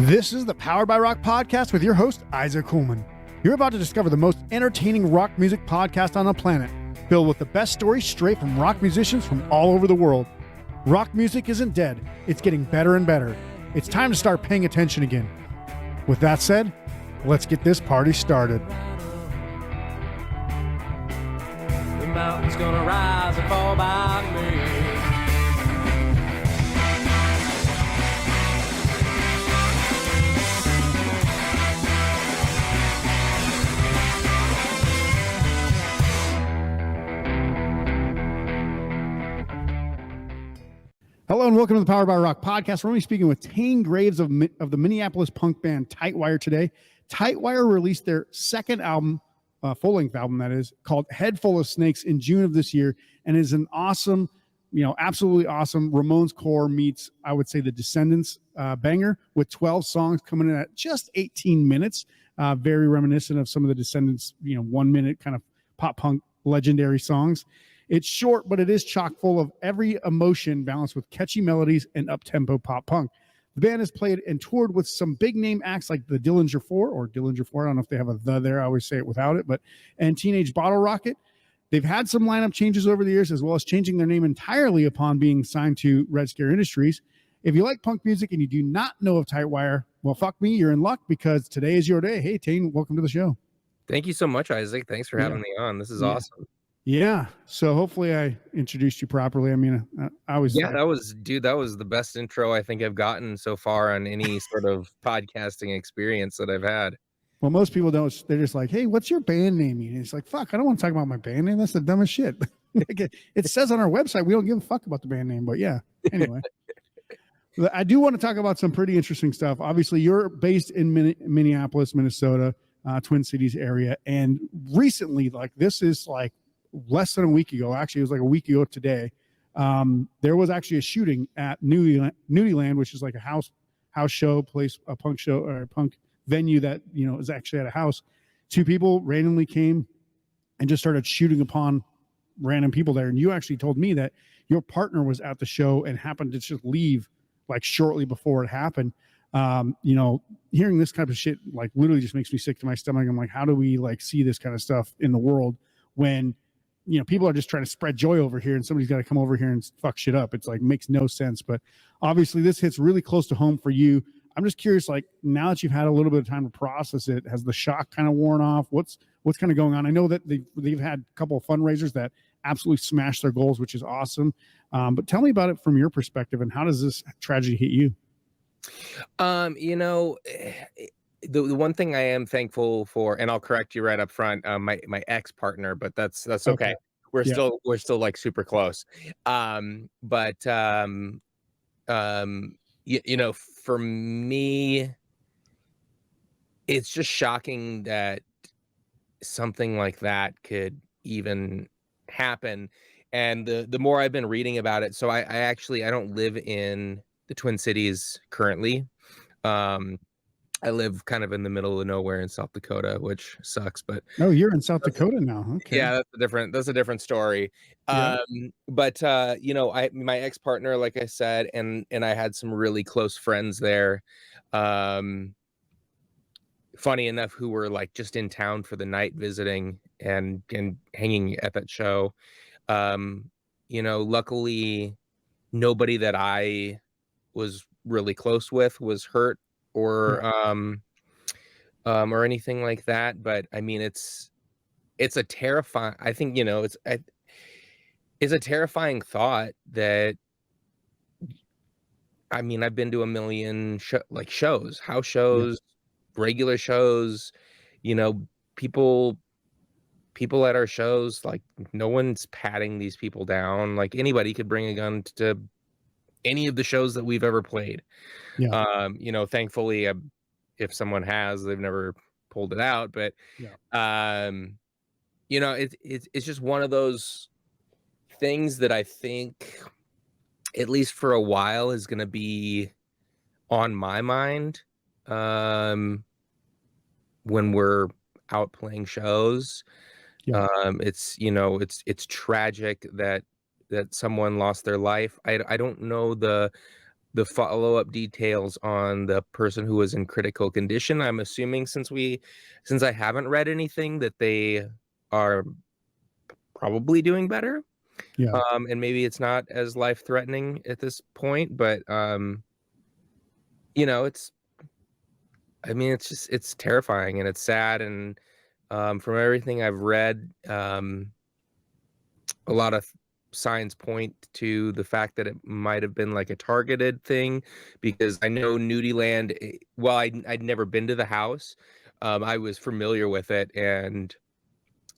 This is the Powered by Rock podcast with your host, Isaac Kuhlman. You're about to discover the most entertaining rock music podcast on the planet, filled with the best stories straight from rock musicians from all over the world. Rock music isn't dead, it's getting better and better. It's time to start paying attention again. With that said, let's get this party started. The mountain's gonna rise and fall by me. Hello and welcome to the Powered by Rock podcast. We're going to be speaking with Tane Graves of the Minneapolis punk band Tightwire today. Tightwire released their second album, full-length album that is, called Headful of Snakes in June of this year, and is an awesome, absolutely awesome Ramones-core meets, I would say, the Descendents banger with 12 songs coming in at just 18 minutes. Very reminiscent of some of the Descendents, 1 minute kind of pop punk legendary songs. It's short, but it is chock full of every emotion balanced with catchy melodies and uptempo pop punk. The band has played and toured with some big name acts like the Dillinger 4 or Dillinger 4. I don't know if they have a the there. I always say it without it, and Teenage Bottlerocket. They've had some lineup changes over the years, as well as changing their name entirely upon being signed to Red Scare Industries. If you like punk music and you do not know of Tightwire, well, fuck me, you're in luck because today is your day. Hey, Tane, welcome to the show. Thank you so much, Isaac. Thanks for having me on. This is awesome. Yeah. So hopefully I introduced you properly. I mean, I was. Yeah, that was the best intro I think I've gotten so far on any sort of podcasting experience that I've had. Well, most people don't. They're just like, hey, what's your band name? And it's like, fuck, I don't want to talk about my band name. That's the dumbest shit. It says on our website, we don't give a fuck about the band name. But yeah, anyway. I do want to talk about some pretty interesting stuff. Obviously, you're based in Minneapolis, Minnesota, Twin Cities area. And recently, this is less than a week ago, actually it was like a week ago today, there was actually a shooting at Nudieland, which is like a house show place, a punk show or a punk venue that is actually at a house. Two people randomly came and just started shooting upon random people there, and you actually told me that your partner was at the show and happened to just leave shortly before it happened. Hearing this kind of shit literally just makes me sick to my stomach. I'm like, how do we see this kind of stuff in the world when people are just trying to spread joy over here and somebody's got to come over here and fuck shit up? It's makes no sense. But obviously this hits really close to home for you. I'm just curious, now that you've had a little bit of time to process it, has the shock kind of worn off? What's kind of going on? I know that they've had a couple of fundraisers that absolutely smashed their goals, which is awesome. But tell me about it from your perspective, and how does this tragedy hit you? The one thing I am thankful for, and I'll correct you right up front, my ex-partner, but that's okay. We're still super close. For me, it's just shocking that something like that could even happen. And the more I've been reading about it, so I don't live in the Twin Cities currently. I live kind of in the middle of nowhere in South Dakota, which sucks, but you're in South Dakota now. Okay. Yeah, that's a different story. Yeah. My ex-partner, like I said, and I had some really close friends there. Funny enough, who were just in town for the night visiting and hanging at that show. Luckily nobody that I was really close with was hurt or anything like that. But I mean, it's a terrifying, I think, it's a terrifying thought that, I mean, I've been to a million shows, house shows, regular shows, people at our shows, no one's patting these people down. Anybody could bring a gun to any of the shows that we've ever played. Thankfully, if someone has, they've never pulled it out, but it's just one of those things that I think, at least for a while, is going to be on my mind when we're out playing shows. It's tragic that someone lost their life. I don't know the follow-up details on the person who was in critical condition. I'm assuming since I haven't read anything that they are probably doing better. Yeah. And maybe it's not as life-threatening at this point, but you know, it's it's terrifying and it's sad. And from everything I've read, a lot of signs point to the fact that it might have been like a targeted thing, because I know Nudieland, well, I'd never been to the house. I was familiar with it, and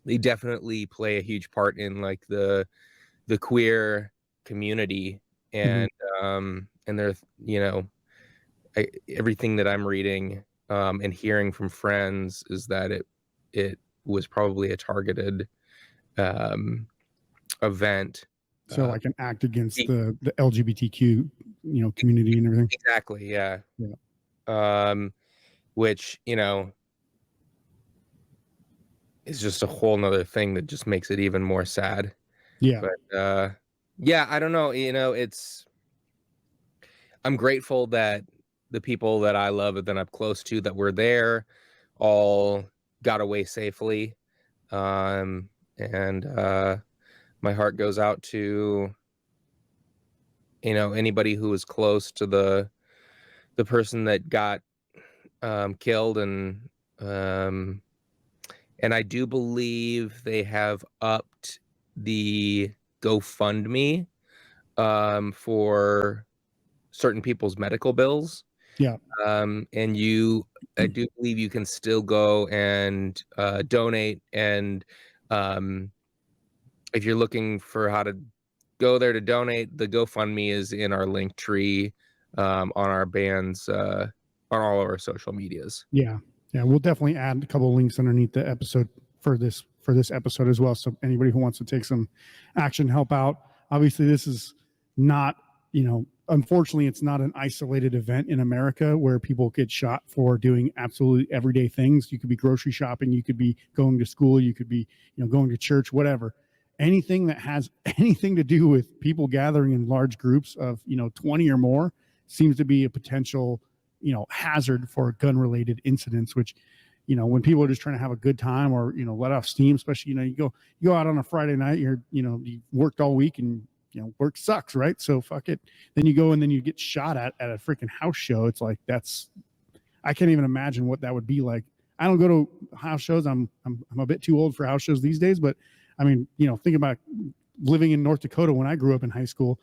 they definitely play a huge part in like the queer community. Mhm. And they're, you know, everything that I'm reading and hearing from friends is that it was probably a targeted event. So like an act against the LGBTQ, community and everything. Exactly, yeah. Yeah. Which, you know, is just a whole nother thing that just makes it even more sad. Yeah. But yeah, I don't know, you know, I'm grateful that the people that I love and that I'm close to that were there all got away safely. And my heart goes out to, you know, anybody who was close to the person that got killed. And I do believe they have upped the GoFundMe for certain people's medical bills. Yeah. And I do believe you can still go and donate. And if you're looking for how to go there to donate, the GoFundMe is in our link tree on our band's on all of our social medias. Yeah. Yeah. We'll definitely add a couple of links underneath the episode for this episode as well. So anybody who wants to take some action, help out. Obviously, this is not, unfortunately, it's not an isolated event in America where people get shot for doing absolutely everyday things. You could be grocery shopping, you could be going to school, you could be, going to church, whatever. Anything that has anything to do with people gathering in large groups of, 20 or more seems to be a potential, hazard for gun-related incidents, which, when people are just trying to have a good time or, let off steam, especially, you go out on a Friday night, you worked all week and, work sucks, right? So fuck it. Then you go and then you get shot at a freaking house show. It's like, I can't even imagine what that would be like. I don't go to house shows. I'm a bit too old for house shows these days, but I mean, think about living in North Dakota when I grew up in high school.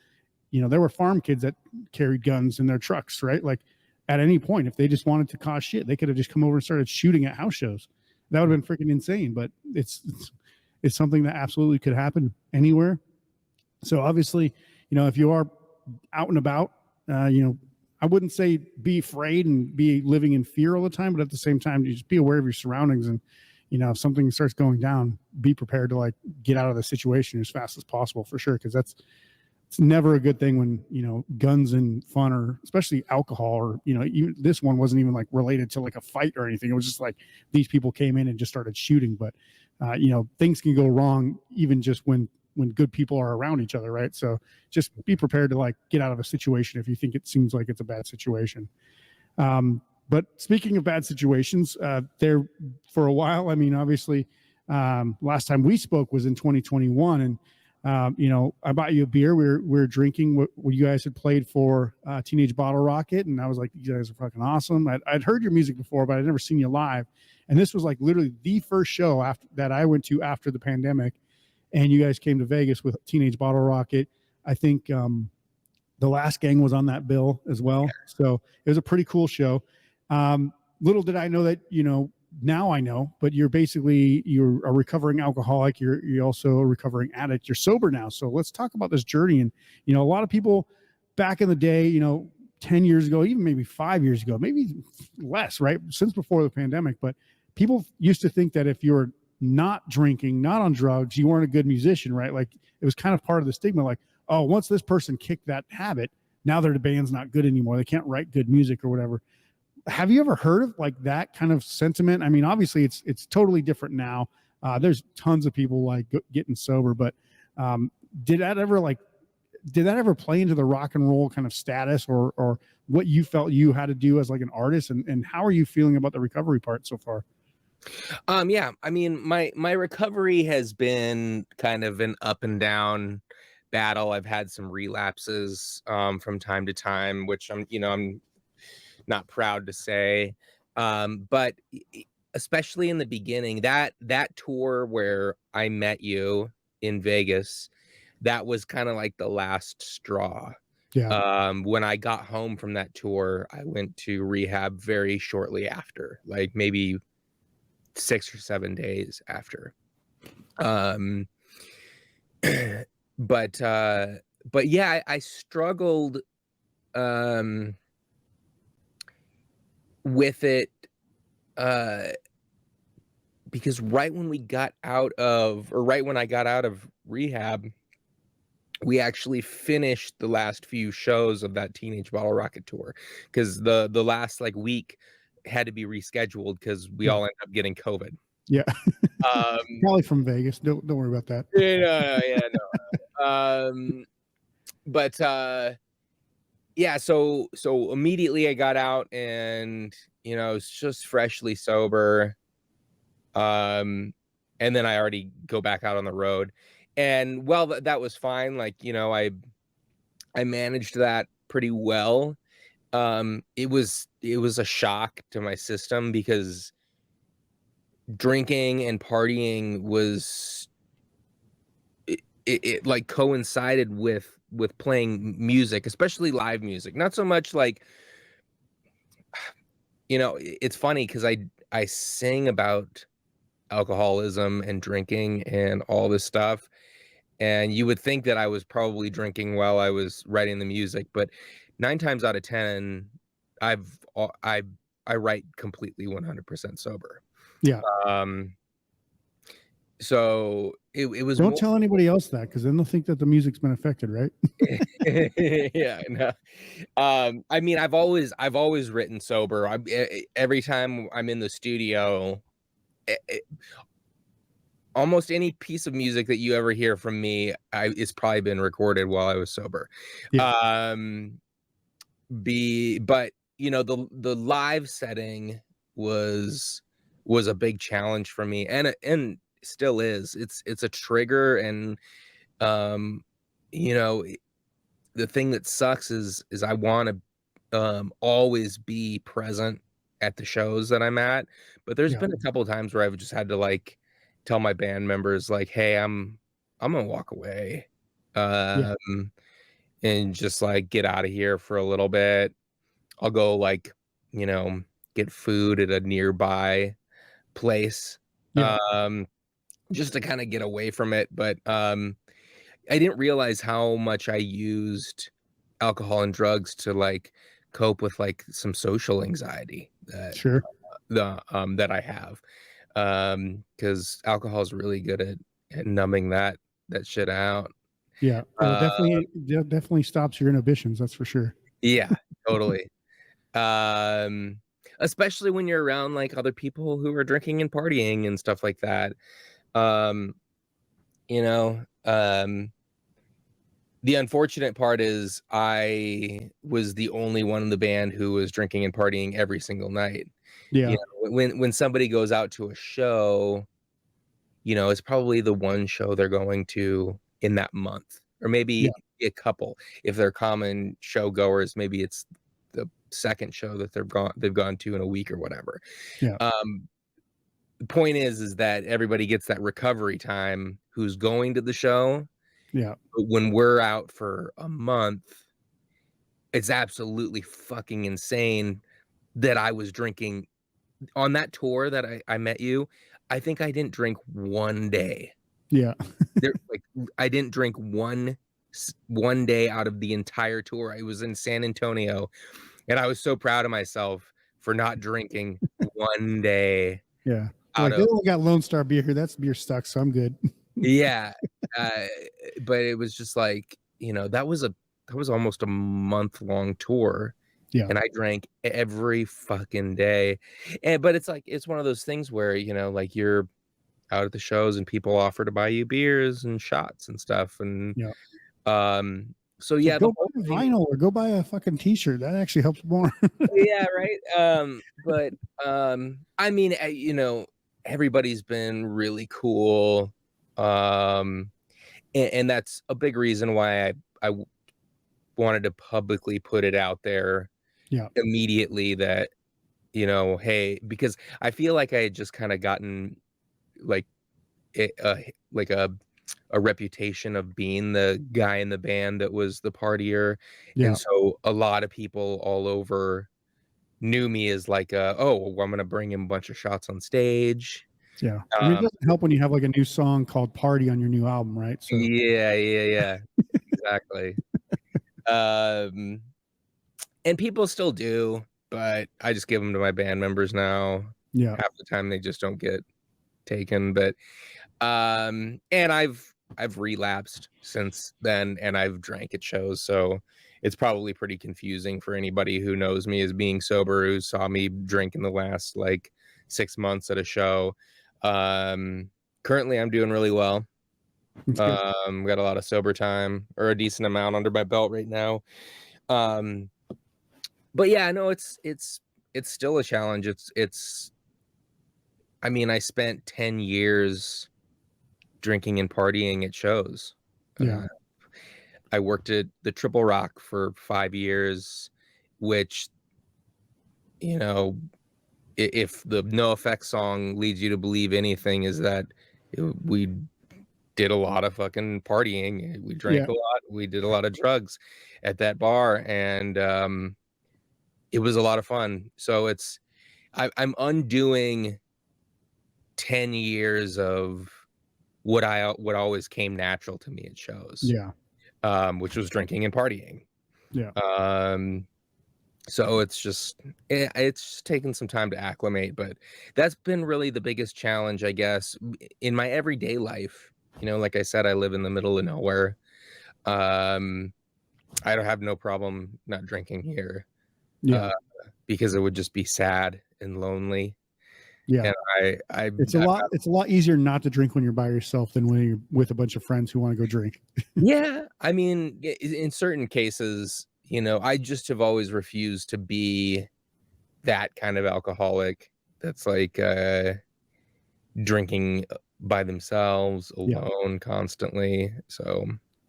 There were farm kids that carried guns in their trucks, right? Like at any point, if they just wanted to cause shit, they could have just come over and started shooting at house shows. That would have been freaking insane. But it's something that absolutely could happen anywhere. So obviously, if you are out and about, I wouldn't say be afraid and be living in fear all the time, but at the same time, you just be aware of your surroundings. And, if something starts going down, be prepared to like get out of the situation as fast as possible for sure. Cause it's never a good thing when, guns and fun, or especially alcohol, or, even this one wasn't even like related to like a fight or anything. It was just like these people came in and just started shooting. But, things can go wrong even just when good people are around each other, right? So just be prepared to like get out of a situation if you think it seems like it's a bad situation. But speaking of bad situations, there for a while, I mean, obviously, last time we spoke was in 2021, and I bought you a beer. We were drinking what you guys had played for Teenage Bottlerocket, and I was like, you guys are fucking awesome. I'd heard your music before, but I'd never seen you live, and this was like literally the first show that I went to after the pandemic. And you guys came to Vegas with Teenage Bottlerocket. I think the Last Gang was on that bill as well. So it was a pretty cool show. Little did I know that, now I know, but you're a recovering alcoholic. You're also a recovering addict. You're sober now. So let's talk about this journey. And, a lot of people back in the day, 10 years ago, even maybe 5 years ago, maybe less, right? Since before the pandemic, but people used to think that if you're not drinking, not on drugs, you weren't a good musician, right? Like it was kind of part of the stigma, like, oh, once this person kicked that habit, now their band's not good anymore. They can't write good music or whatever. Have you ever heard of like that kind of sentiment? I mean, obviously it's totally different now. There's tons of people like getting sober, but did that ever like did that ever play into the rock and roll kind of status or what you felt you had to do as like an artist, and how are you feeling about the recovery part so far? Yeah, I mean, my recovery has been kind of an up and down battle. I've had some relapses from time to time, which I'm not proud to say. But especially in the beginning, that tour where I met you in Vegas, that was kind of like the last straw. Yeah. When I got home from that tour, I went to rehab very shortly after, like maybe 6 or 7 days after. Um, but yeah, I struggled with it uh because right when I got out of rehab, we actually finished the last few shows of that Teenage Bottlerocket tour, because the last like week had to be rescheduled because we all ended up getting COVID. Yeah. Um, Probably from Vegas. Don't worry about that. no. But yeah, so immediately I got out, and it's just freshly sober. And then I already go back out on the road, and well, that was fine. Like, I managed that pretty well. It was a shock to my system because drinking and partying was it like coincided with playing music, especially live music. Not so much like, it's funny because I sing about alcoholism and drinking and all this stuff, and you would think that I was probably drinking while I was writing the music, but 9 times out of 10, I've I I write completely 100% sober. Yeah. Um, so it was Don't more. tell anybody else that, because then they'll think that the music's been affected, right? Yeah, no. I mean, I've always written sober. Every time I'm in the studio, e- e- almost any piece of music that you ever hear from me, it's probably been recorded while I was sober. Yeah. But the live setting was a big challenge for me, and still is. It's a trigger, and um, you know, the thing that sucks is I want to always be present at the shows that I'm at, but there's Yeah. been a couple of times where I've just had to like tell my band members like, "Hey, I'm gonna walk away, Yeah. and just like get out of here for a little bit. I'll go like, you know, get food at a nearby place, Yeah. just to kind of get away from it." But I didn't realize how much I used alcohol and drugs to like cope with like some social anxiety Sure. that I have. Because alcohol is really good at numbing that shit out. Yeah. It'll Uh, definitely stops your inhibitions. That's for sure. yeah, totally. Um, Especially when you're around like other people who are drinking and partying and stuff like that. Um, you know, um, the unfortunate part is I was the only one in the band who was drinking and partying every single night. Yeah. When somebody goes out to a show, it's probably the one show they're going to in that month, or maybe Yeah. a couple. If they're common show goers, maybe it's the second show that they've gone to in a week or whatever. Yeah. The point is that everybody gets that recovery time who's going to the show. Yeah. But when we're out for a month, it's absolutely fucking insane that I was drinking on that tour that I met you. I think I didn't drink one day. Yeah. I didn't drink one day out of the entire tour. I was in San Antonio, and I was so proud of myself for not drinking one day Yeah. out Like, they of. only got Lone Star beer here. That's beer stuck, so I'm good. Yeah, but it was just like, that was almost a month-long tour, Yeah. and I drank every fucking day. But it's like, it's one of those things where, like, you're out at the shows and people offer to buy you beers and shots and stuff, and Yeah. so It's like, yeah, the go buy whole a thing. vinyl or go buy a fucking t-shirt. That actually helps more. Yeah, right. But I mean, you know, everybody's been really cool. And that's a big reason why I wanted to publicly put it out there Yeah. immediately that, you know, hey, because I feel like I had just kind of gotten like like a reputation of being the guy in the band that was the partier, Yeah. and so a lot of people all over knew me as like, oh, well, I'm gonna bring him a bunch of shots on stage. Yeah. I mean, it doesn't help when you have like a new song called Party on your new album, right? So Yeah, exactly. Um, and people still do, but I just give them to my band members now. yeah. Half the time they just don't get taken, but and I've relapsed since then, and I've drank at shows, so it's probably pretty confusing for anybody who knows me as being sober, who saw me drink in the last like 6 months at a show. Um, Currently I'm doing really well. It's good. Got a lot of sober time, or a decent amount under my belt right now. Um, but yeah, no, it's still a challenge. It's I mean, I spent 10 years drinking and partying at shows. Yeah. Uh, I worked at the Triple Rock for 5 years, which, you know, if the No Effects song leads you to believe anything, is that we did a lot of fucking partying. We Yeah. drank a lot. We did a lot of drugs at that bar, and it was a lot of fun. So I'm undoing 10 years of what always came natural to me at shows, Yeah. which was drinking and partying. Yeah. Um, so it's taken some time to acclimate, but that's been really the biggest challenge, I guess, in my everyday life. You know, like I said, I live in the middle of nowhere. Um, I don't have no problem not drinking here, Yeah. uh, because it would just be sad and lonely. Yeah. And I It's a lot easier not to drink when you're by yourself than when you're with a bunch of friends who want to go drink. yeah, I mean, in certain cases, you know, I just have always refused to be that kind of alcoholic that's like drinking by themselves Yeah. alone constantly. So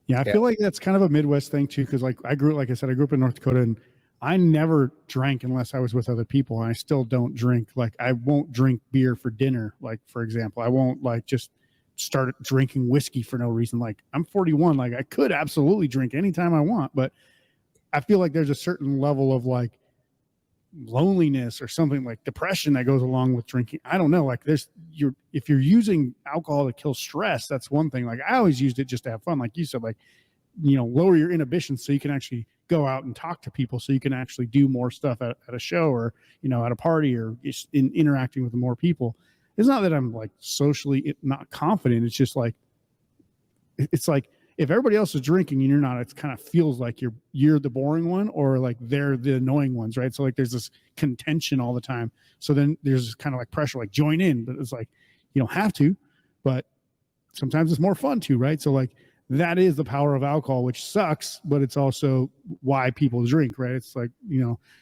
Yeah, I yeah. feel like that's kind of a Midwest thing too, because like I said, I grew up in North Dakota, and I never drank unless I was with other people, and I still don't drink. Like I won't drink beer for dinner. Like for example, I won't like just start drinking whiskey for no reason. Like I'm 41, like I could absolutely drink anytime I want, but I feel like there's a certain level of like loneliness or something like depression that goes along with drinking. I don't know. Like if you're using alcohol to kill stress, that's one thing. Like I always used it just to have fun. Like you said, like, lower your inhibitions so you can actually go out and talk to people, so you can actually do more stuff at a show, or, at a party, or just interacting with more people. It's not that I'm like socially not confident. It's just like, it's like, if everybody else is drinking and you're not, it kind of feels like you're the boring one, or like they're the annoying ones, right? So like there's this contention all the time. So then there's kind of like pressure, like join in, but it's like you don't have to, but sometimes it's more fun to, right? So like that is the power of alcohol, which sucks, but it's also why people drink, right? It's like,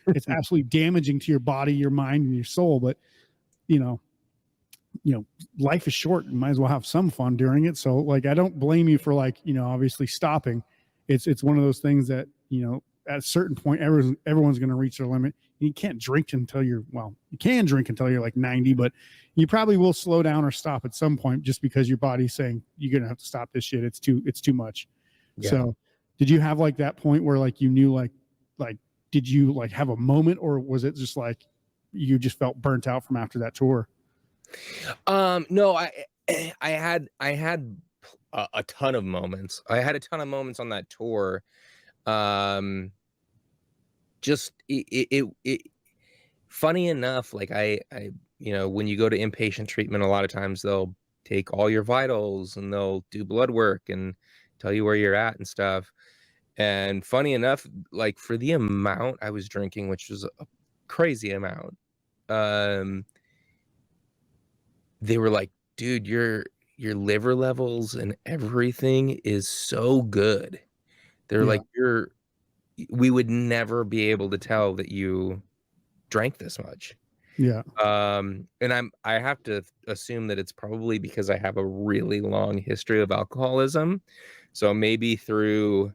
it's absolutely damaging to your body, your mind, and your soul, but you know, life is short and might as well have some fun during it. So like, I don't blame you for like, obviously stopping. It's one of those things that, at a certain point, everyone's going to reach their limit. You can't drink until you can drink until you're like 90, but you probably will slow down or stop at some point, just because your body's saying you're going to have to stop this shit. It's too much. Yeah. So did you have like that point where like you knew like, did you like have a moment, or was it just like you just felt burnt out from after that tour? No, I had a ton of moments. I had a ton of moments on that tour. Just it funny enough, like I when you go to inpatient treatment, a lot of times they'll take all your vitals and they'll do blood work and tell you where you're at and stuff. And funny enough, like for the amount I was drinking, which was a crazy amount, they were like, dude, your liver levels and everything is so good They're Yeah. like, we would never be able to tell that you drank this much. Yeah. And I have to assume that it's probably because I have a really long history of alcoholism. So maybe through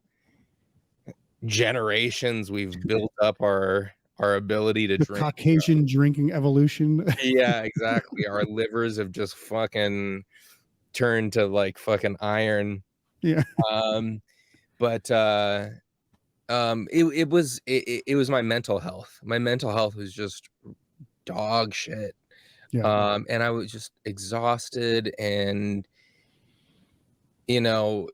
generations we've built up our ability to The drink. Caucasian drinking evolution. Yeah, exactly. Our livers have just fucking turned to like fucking iron. Yeah. Um, but it was my mental health. My mental health was just dog shit. Yeah. And I was just exhausted, and you know,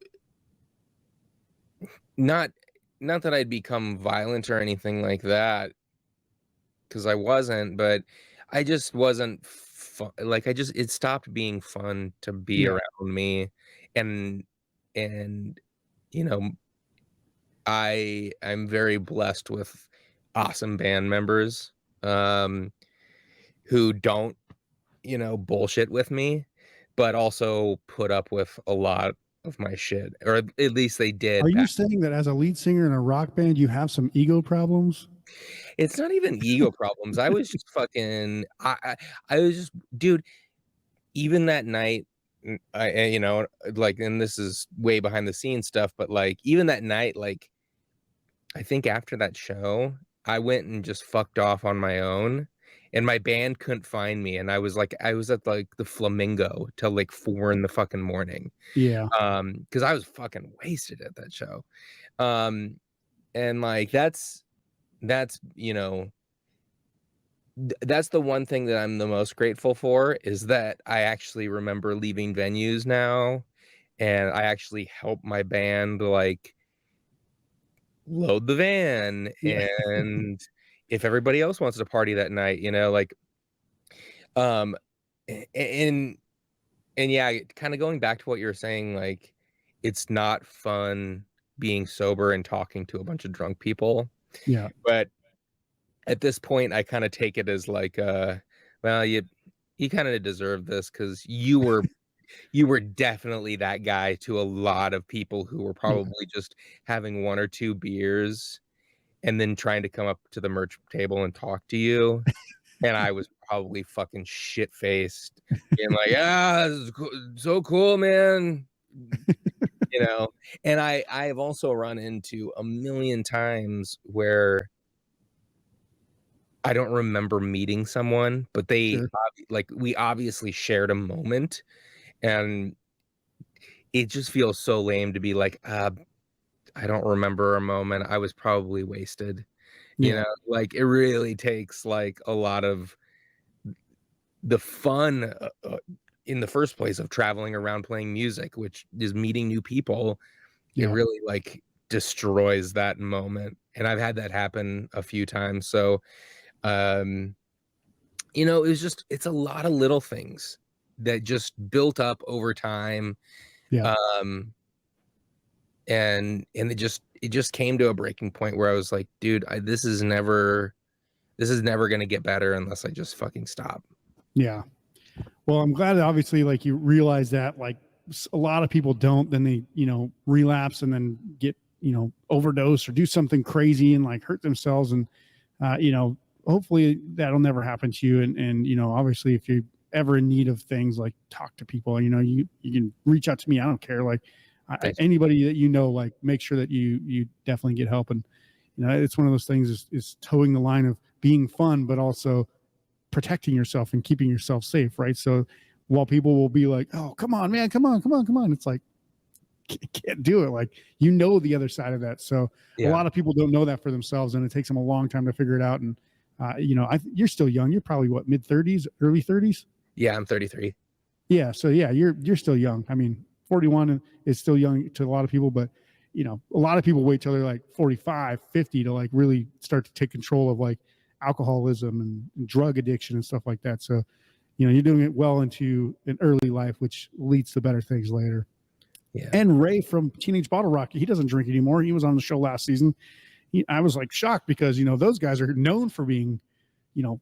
not that I'd become violent or anything like that, because I wasn't, but I just wasn't fun. Like it stopped being fun to be Yeah. around me, and and you know, I'm very blessed with awesome band members um who don't, bullshit with me, but also put up with a lot of my shit, or at least they Are did you back. saying that as a lead singer in a rock band, you have some ego problems? It's not even ego problems. I was just fucking I was just, dude, even that night, like, and this is way behind the scenes stuff, but like even that night, like I think after that show, I went and just fucked off on my own, and my band couldn't find me, and I was at, like, the Flamingo till, like, 4 in the fucking morning, Yeah. because I was fucking wasted at that show, um, and, like, that's, that's the one thing that I'm the most grateful for, is that I actually remember leaving venues now, and I actually help my band, like, load the van, Yeah. and if everybody else wants to party that night, like, um, and yeah, kind of going back to what you were saying, like, it's not fun being sober and talking to a bunch of drunk people, Yeah. but at this point, I kind of take it as like, well, you kind of deserve this, because you were definitely that guy to a lot of people who were Yeah. probably just having 1 or 2 beers and then trying to come up to the merch table and talk to you, and I was probably fucking shit-faced, being like, "Ah, this is so cool, man." You know? And I've also run into a million times where I don't remember meeting someone, but Sure. we obviously shared a moment, and it just feels so lame to be like, I don't remember a moment, I was probably wasted." Yeah. Like, it really takes, like, a lot of the fun, in the first place, of traveling around playing music, which is meeting new people. It Yeah. really, like, destroys that moment, and I've had that happen a few times, so, um, it's a lot of little things that just built up over time, Yeah. um, and it just came to a breaking point where I was like, "Dude, this is never gonna get better unless I just fucking stop." Yeah. Well, I'm glad that obviously like you realize that like a lot of people don't, then they, relapse and then get, overdose or do something crazy and like hurt themselves. And, hopefully that'll never happen to you. And, obviously if you're ever in need of things, like talk to people, you can reach out to me. I don't care. Like Thanks. anybody that, like make sure that you definitely get help. And, it's one of those things is towing the line of being fun, but also protecting yourself and keeping yourself safe, right? So while people will be like, "Oh, come on, man, come on," it's like can't do it. Like the other side of that. So a Yeah. lot of people don't know that for themselves, and it takes them a long time to figure it out. And you're still young. You're probably what, mid 30s, early 30s. Yeah, I'm 33. Yeah. So yeah, you're still young. I mean, 41 is still young to a lot of people, but a lot of people wait till they're like 45, 50 to like really start to take control of like alcoholism and drug addiction and stuff like that. So, you're doing it well into an early life, which leads to better things later. Yeah. And Ray from Teenage Bottlerocket, he doesn't drink anymore. He was on the show last season. I was like shocked because, those guys are known for being,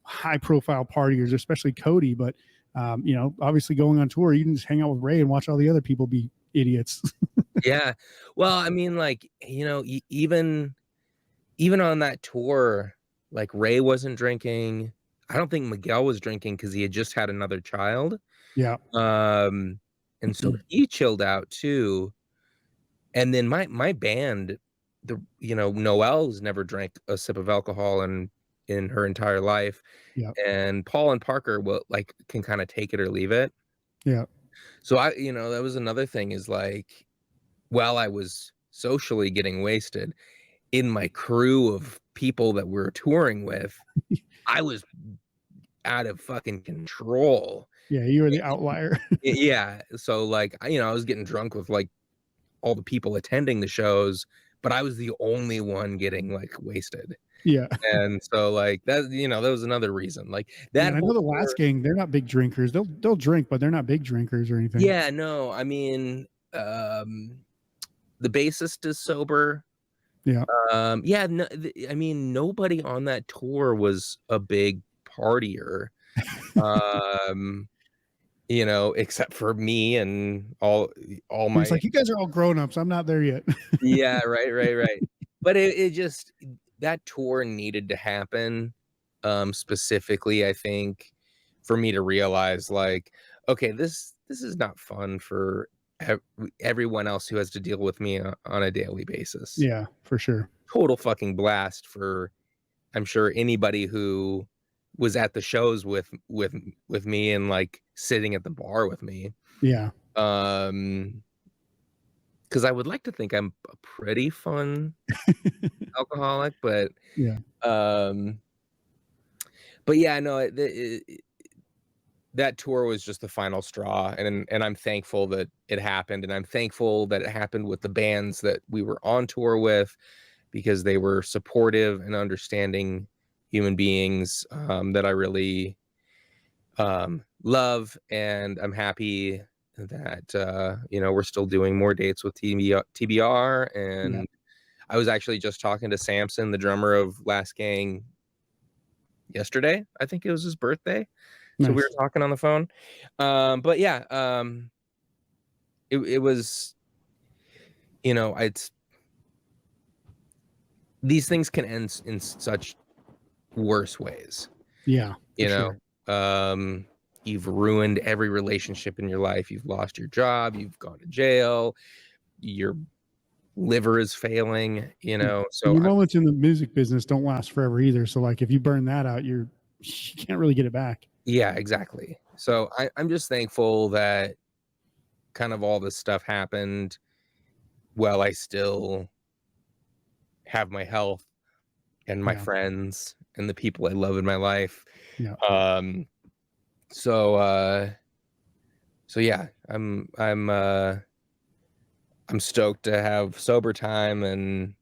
high profile partiers, especially Cody. But, obviously going on tour, you can just hang out with Ray and watch all the other people be idiots. Yeah. Well, I mean, like, even on that tour, like Ray wasn't drinking. I don't think Miguel was drinking because he had just had another child. Yeah. Um, and so he chilled out too. And then my band, Noelle's never drank a sip of alcohol in her entire life. Yeah. And Paul and Parker can kind of take it or leave it. Yeah. So that was another thing is like, while I was socially getting wasted, in my crew of people that we were touring with, I was out of fucking control. Yeah. You were the outlier. Yeah. So like, I was getting drunk with like all the people attending the shows, but I was the only one getting like wasted. Yeah. And so like that, that was another reason. Like Yeah. that And I know whole the tour, Last Gang, they're not big drinkers. They'll drink, but they're not big drinkers or anything. yeah, no, I mean, the bassist is sober. Yeah. Yeah, no, I mean, nobody on that tour was a big partier. Um, except for me and all He's my like, you guys are all grown ups. I'm not there yet. yeah, right. But it just that tour needed to happen, specifically, I think, for me to realize like, okay, this is not fun for everyone else who has to deal with me on a daily basis. Yeah, for sure. Total fucking blast for, I'm sure, anybody who was at the shows with me and like sitting at the bar with me. Yeah. Because I would like to think I'm a pretty fun alcoholic, but Yeah. um yeah, no, that tour was just the final straw, and I'm thankful that it happened, and I'm thankful that it happened with the bands that we were on tour with, because they were supportive and understanding human beings, that I really love, and I'm happy that we're still doing more dates with TBR. And Yeah. I was actually just talking to Samson, the drummer of Last Gang, yesterday. I think it was his birthday. So we Nice. were talking on the phone. But yeah, it was, it's, these things can end in such worse ways. Yeah. For You know, sure. you've ruined every relationship in your life. You've lost your job. You've gone to jail. Your liver is failing, Yeah. And so your moments in the music business don't last forever either. So like if you burn that out, you can't really get it back. yeah, exactly. So I'm just thankful that kind of all this stuff happened while I still have my health and my Yeah. friends and the people I love in my life. Yeah. So yeah, I'm stoked to have sober time, and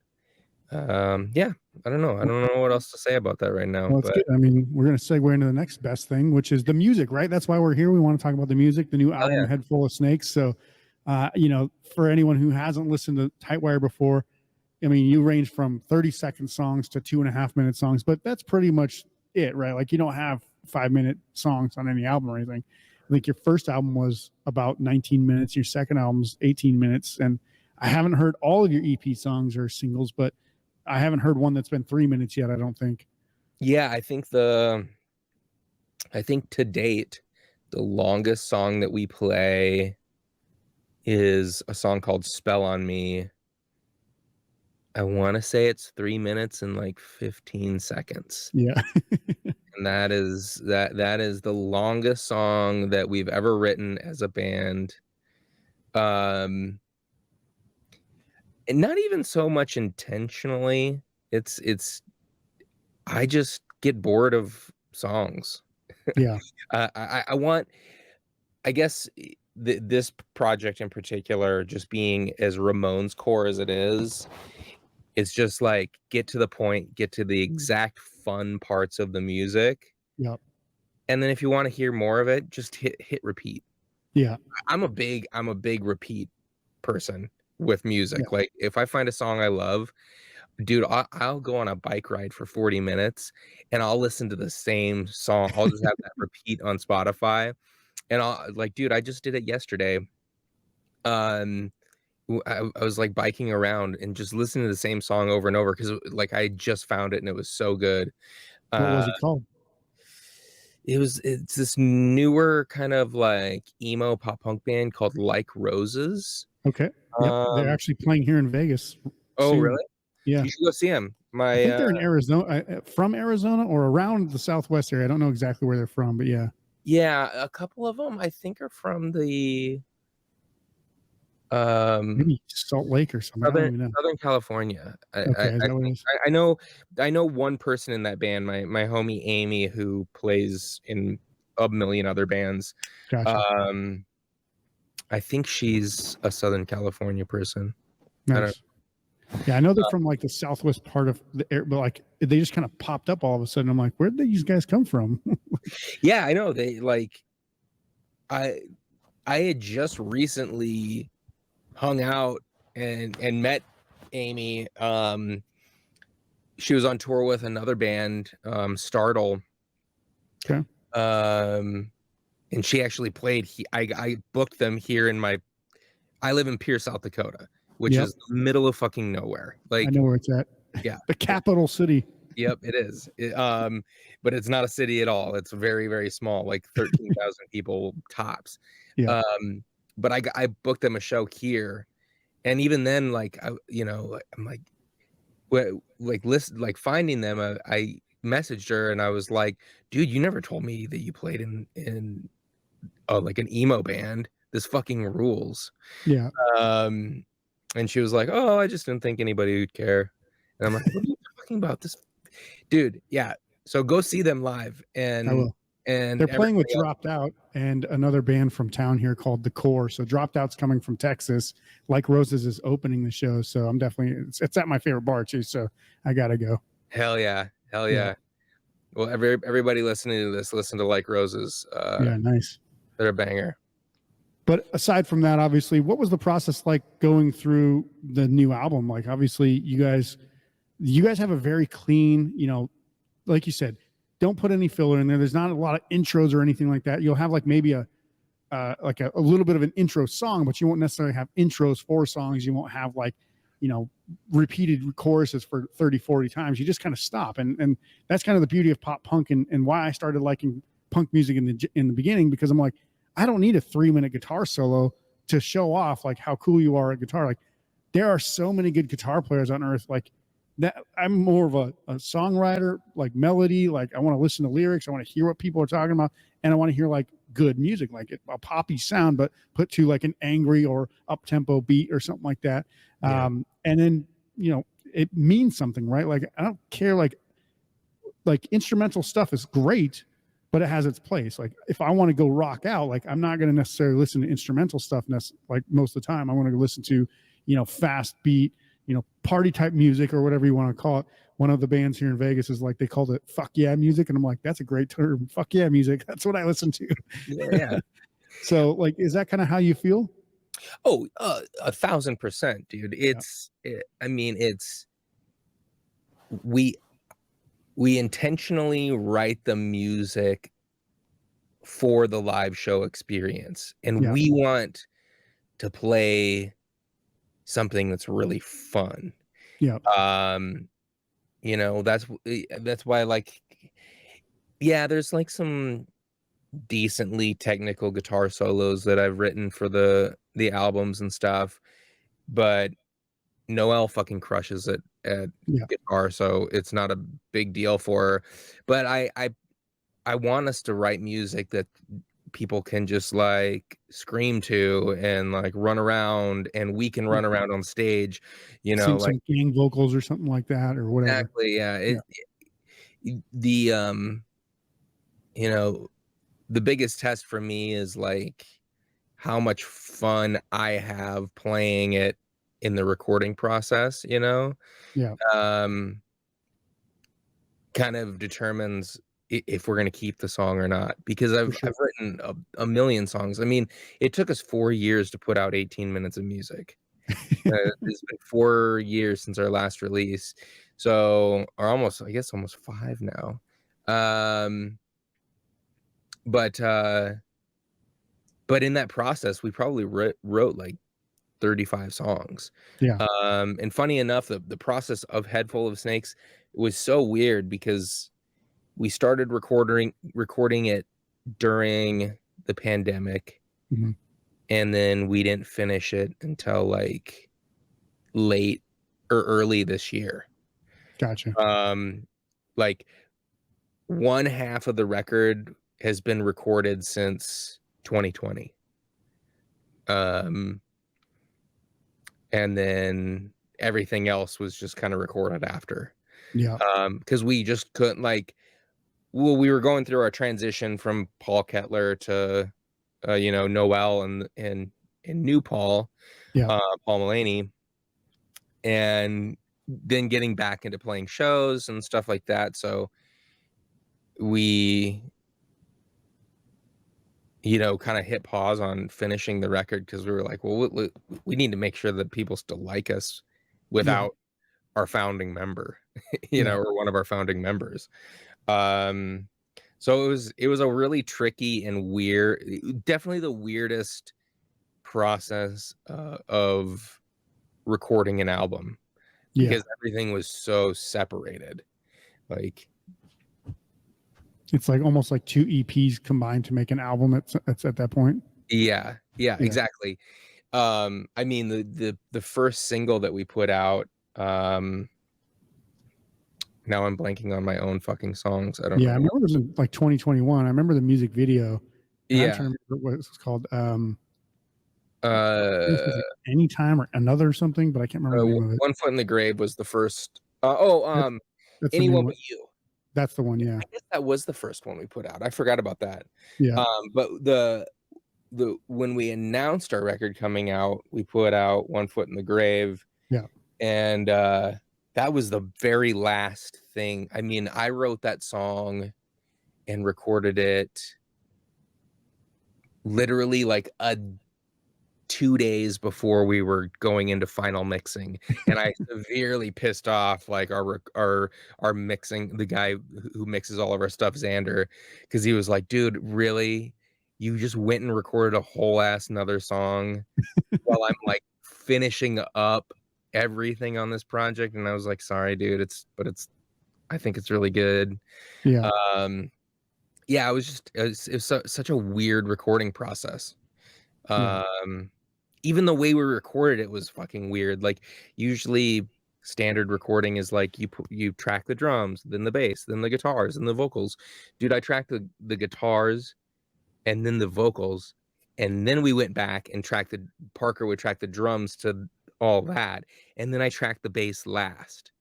yeah, I don't know what else to say about that right now, Well, it's but good. I mean, we're going to segue into the next best thing, which is the music, right? That's why we're here. We want to talk about the music, the new oh album, yeah. Head Full of Snakes. So, for anyone who hasn't listened to Tightwire before, I mean, you range from 30-second songs to 2.5-minute songs, but that's pretty much it, right? Like you don't have 5-minute songs on any album or anything. I think your first album was about 19 minutes. Your second album's 18 minutes. And I haven't heard all of your EP songs or singles, but I haven't heard one that's been 3 minutes yet, I don't think. Yeah, I think to date, the longest song that we play is a song called Spell on Me. I want to say it's 3 minutes and like 15 seconds. Yeah. And that is the longest song that we've ever written as a band. And not even so much intentionally. It's I just get bored of songs. Yeah. I want, I guess, this project in particular, just being as Ramones-core as it is, it's just like, get to the point, get to the exact fun parts of the music, Yep. and then if you want to hear more of it, just hit repeat. Yeah. I'm a big repeat person with music. Yeah. Like if I find a song I love, dude, I'll go on a bike ride for 40 minutes and I'll listen to the same song. I'll just have that repeat on Spotify, and I'll like, dude, I just did it yesterday. I was like biking around and just listening to the same song over and over because like I just found it and it was so good. What Uh, was it called? it's this newer kind of like emo pop punk band called Like Roses. Okay. Yep. They're Um, actually playing here in Vegas oh soon. really? Yeah. You should go see them. I My think they're in Arizona, from Arizona or around the Southwest area. I don't know exactly where they're from, but yeah. yeah, a couple of them I think are from the um Maybe Salt Lake or something. I don't even know. Southern California. Okay. Is I that what it think is? I know one person in that band, my homie Amy, who plays in a million other bands. Gotcha. Um, I think she's a Southern California person. I don't. Nice. Yeah, I know they're from like the southwest part of the air, but like they just kind of popped up all of a sudden. I'm like, where did these guys come from? Yeah, I know they like. I I had just recently hung out and met Amy. She was on tour with another band, Startle. Okay. And she actually played. I booked them here in my. I live in Pierce, South Dakota, which Yep. is the middle of fucking nowhere. I Like, know where it's at. yeah, The capital city. yep, it is. But it's not a city at all. It's very, very small, like 13,000 people tops. Yeah. But I booked them a show here, and even then, like I'm like, listen, like finding them. I messaged her and I was like, dude, you never told me that you played in like an emo band. This fucking rules. Yeah. Um, and she was like, "Oh, I just didn't think anybody would care." And I'm like, "What are you talking about, this dude?" Yeah. So go see them live, I will. and They're playing with everybody else. Dropped Out and another band from town here called The Core. So Dropped Out's coming from Texas. Like Roses is opening the show. So I'm definitely, it's at my favorite bar too. So I got to go. Hell yeah, hell Yeah. yeah. Well, everybody listening to this, listen to Like Roses. Yeah. Nice. They're a banger. But aside from that, obviously, what was the process like going through the new album? Like, obviously, you guys have a very clean, like you said, don't put any filler in there. There's not a lot of intros or anything like that. You'll have like maybe a little bit of an intro song, but you won't necessarily have intros for songs. You won't have like, repeated choruses for 30, 40 times. You just kind of stop. And that's kind of the beauty of pop punk and why I started liking punk music in the beginning, because I'm like, I don't need a 3-minute guitar solo to show off like how cool you are at guitar. Like there are so many good guitar players on earth. Like that, I'm more of a songwriter, like melody. Like I want to listen to lyrics. I want to hear what people are talking about. And I want to hear like good music, like a poppy sound, but put to like an angry or up tempo beat or something like that. Yeah. And then, it means something, right? Like I don't care. Like instrumental stuff is great, but it has its place. Like if I want to go rock out, like I'm not going to necessarily listen to instrumental stuff. Like most of the time I want to listen to, fast beat, party type music or whatever you want to call it. One of the bands here in Vegas is like, they called it fuck yeah music. And I'm like, that's a great term. Fuck yeah music. That's what I listen to. Yeah. So like, is that kind of how you feel? Oh, 1,000%, dude. I mean, we intentionally write the music for the live show experience, and Yeah. we want to play something that's really fun. Yeah. That's why, like, yeah, there's like some decently technical guitar solos that I've written for the albums and stuff, but Noelle fucking crushes it at guitar, so it's not a big deal for her. But I want us to write music that people can just like scream to and like run around, and we can run around on stage, Sing like some gang vocals or something like that or whatever. exactly, yeah. The biggest test for me is like how much fun I have playing it in the recording process, Yeah. Kind of determines if we're going to keep the song or not, because I've written a million songs. I mean, it took us 4 years to put out 18 minutes of music. It's been 4 years since our last release, so or almost 5 now. But in that process, we probably wrote like 35 songs. Yeah. And funny enough, the process of Headful of Snakes was so weird because we started recording it during the pandemic, Mhm. and then we didn't finish it until like late or early this year. Gotcha. Like one half of the record has been recorded since 2020. And then everything else was just kind of recorded after. Yeah. Because we just couldn't we were going through our transition from Paul Kettler to Noel and new Paul, Yeah. Paul Mulaney, and then getting back into playing shows and stuff like that. So we kind of hit pause on finishing the record because we were like, well, we need to make sure that people still like us without our founding member, or one of our founding members. So it was a really tricky and weird, definitely the weirdest process of recording an album because everything was so separated. Like, it's like almost like 2 EPs combined to make an album. It's at that point. Yeah, exactly. I mean, the first single that we put out, now I'm blanking on my own fucking songs. I don't know. I remember it was in like 2021. I remember the music video. I'm trying to remember what it was called. Anytime or Another or something, but I can't remember the name of it. One Foot in the Grave was the first. That's Anyone But You. That's the one, yeah. I guess that was the first one we put out. I forgot about that. Yeah. But the when we announced our record coming out, we put out One Foot in the Grave. Yeah. And that was the very last thing. I mean, I wrote that song and recorded it literally like 2 days before we were going into final mixing, and I severely pissed off like our mixing, the guy who mixes all of our stuff, Xander, because he was like, dude, really, you just went and recorded a whole ass another song while I'm like finishing up everything on this project. And I was like, sorry, dude, I think it's really good. Yeah. It was such a weird recording process. Even the way we recorded it was fucking weird. Like, usually standard recording is like you track the drums, then the bass, then the guitars, and the vocals. Dude, I tracked the guitars and then the vocals, and then we went back and Parker would track the drums to all that, and then I tracked the bass last,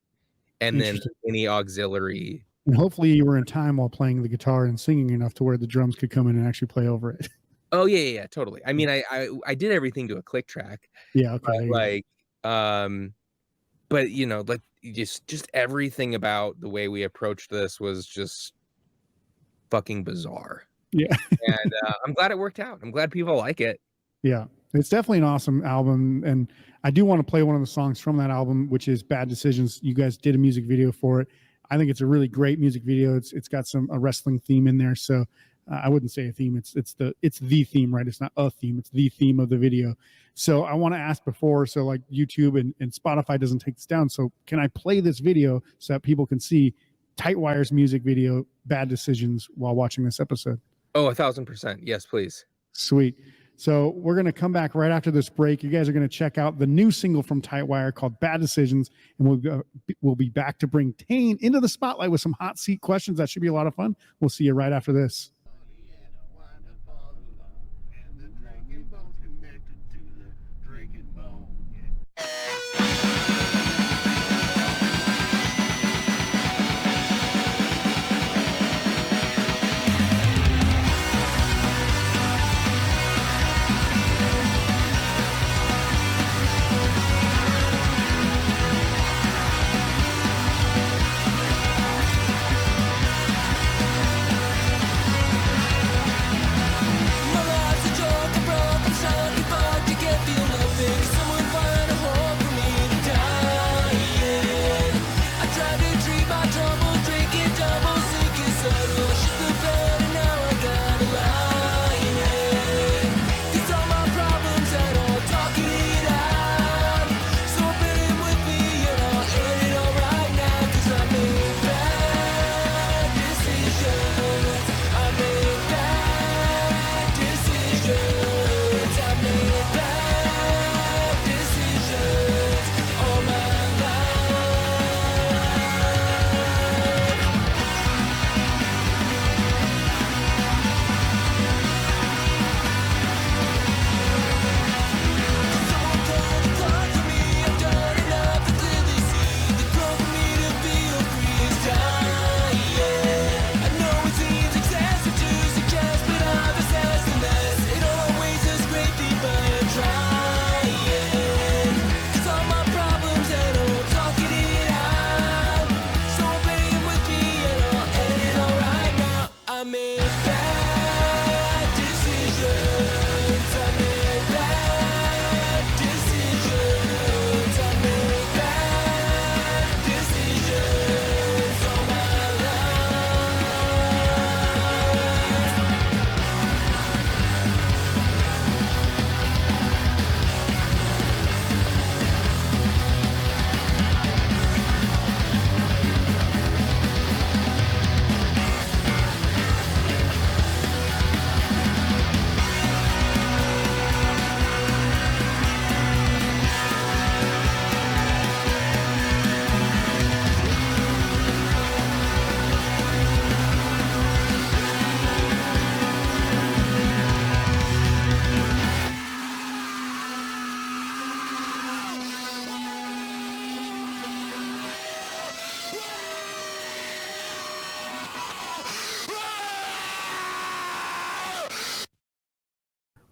and then any auxiliary. And hopefully you were in time while playing the guitar and singing enough to where the drums could come in and actually play over it. Oh yeah, totally. I mean, I did everything to a click track. Yeah, okay. But like just everything about the way we approached this was just fucking bizarre. Yeah. And I'm glad it worked out. I'm glad people like it. Yeah. It's definitely an awesome album, and I do want to play one of the songs from that album, which is Bad Decisions. You guys did a music video for it. I think it's a really great music video. It's got a wrestling theme in there, so I wouldn't say a theme. It's the theme, right? It's not a theme. It's the theme of the video. So I want to ask before, so like YouTube and Spotify doesn't take this down. So can I play this video so that people can see Tightwire's music video, Bad Decisions, while watching this episode? Oh, 1000%. Yes, please. Sweet. So we're going to come back right after this break. You guys are going to check out the new single from Tightwire called Bad Decisions. And we'll be back to bring Tane into the spotlight with some hot seat questions. That should be a lot of fun. We'll see you right after this.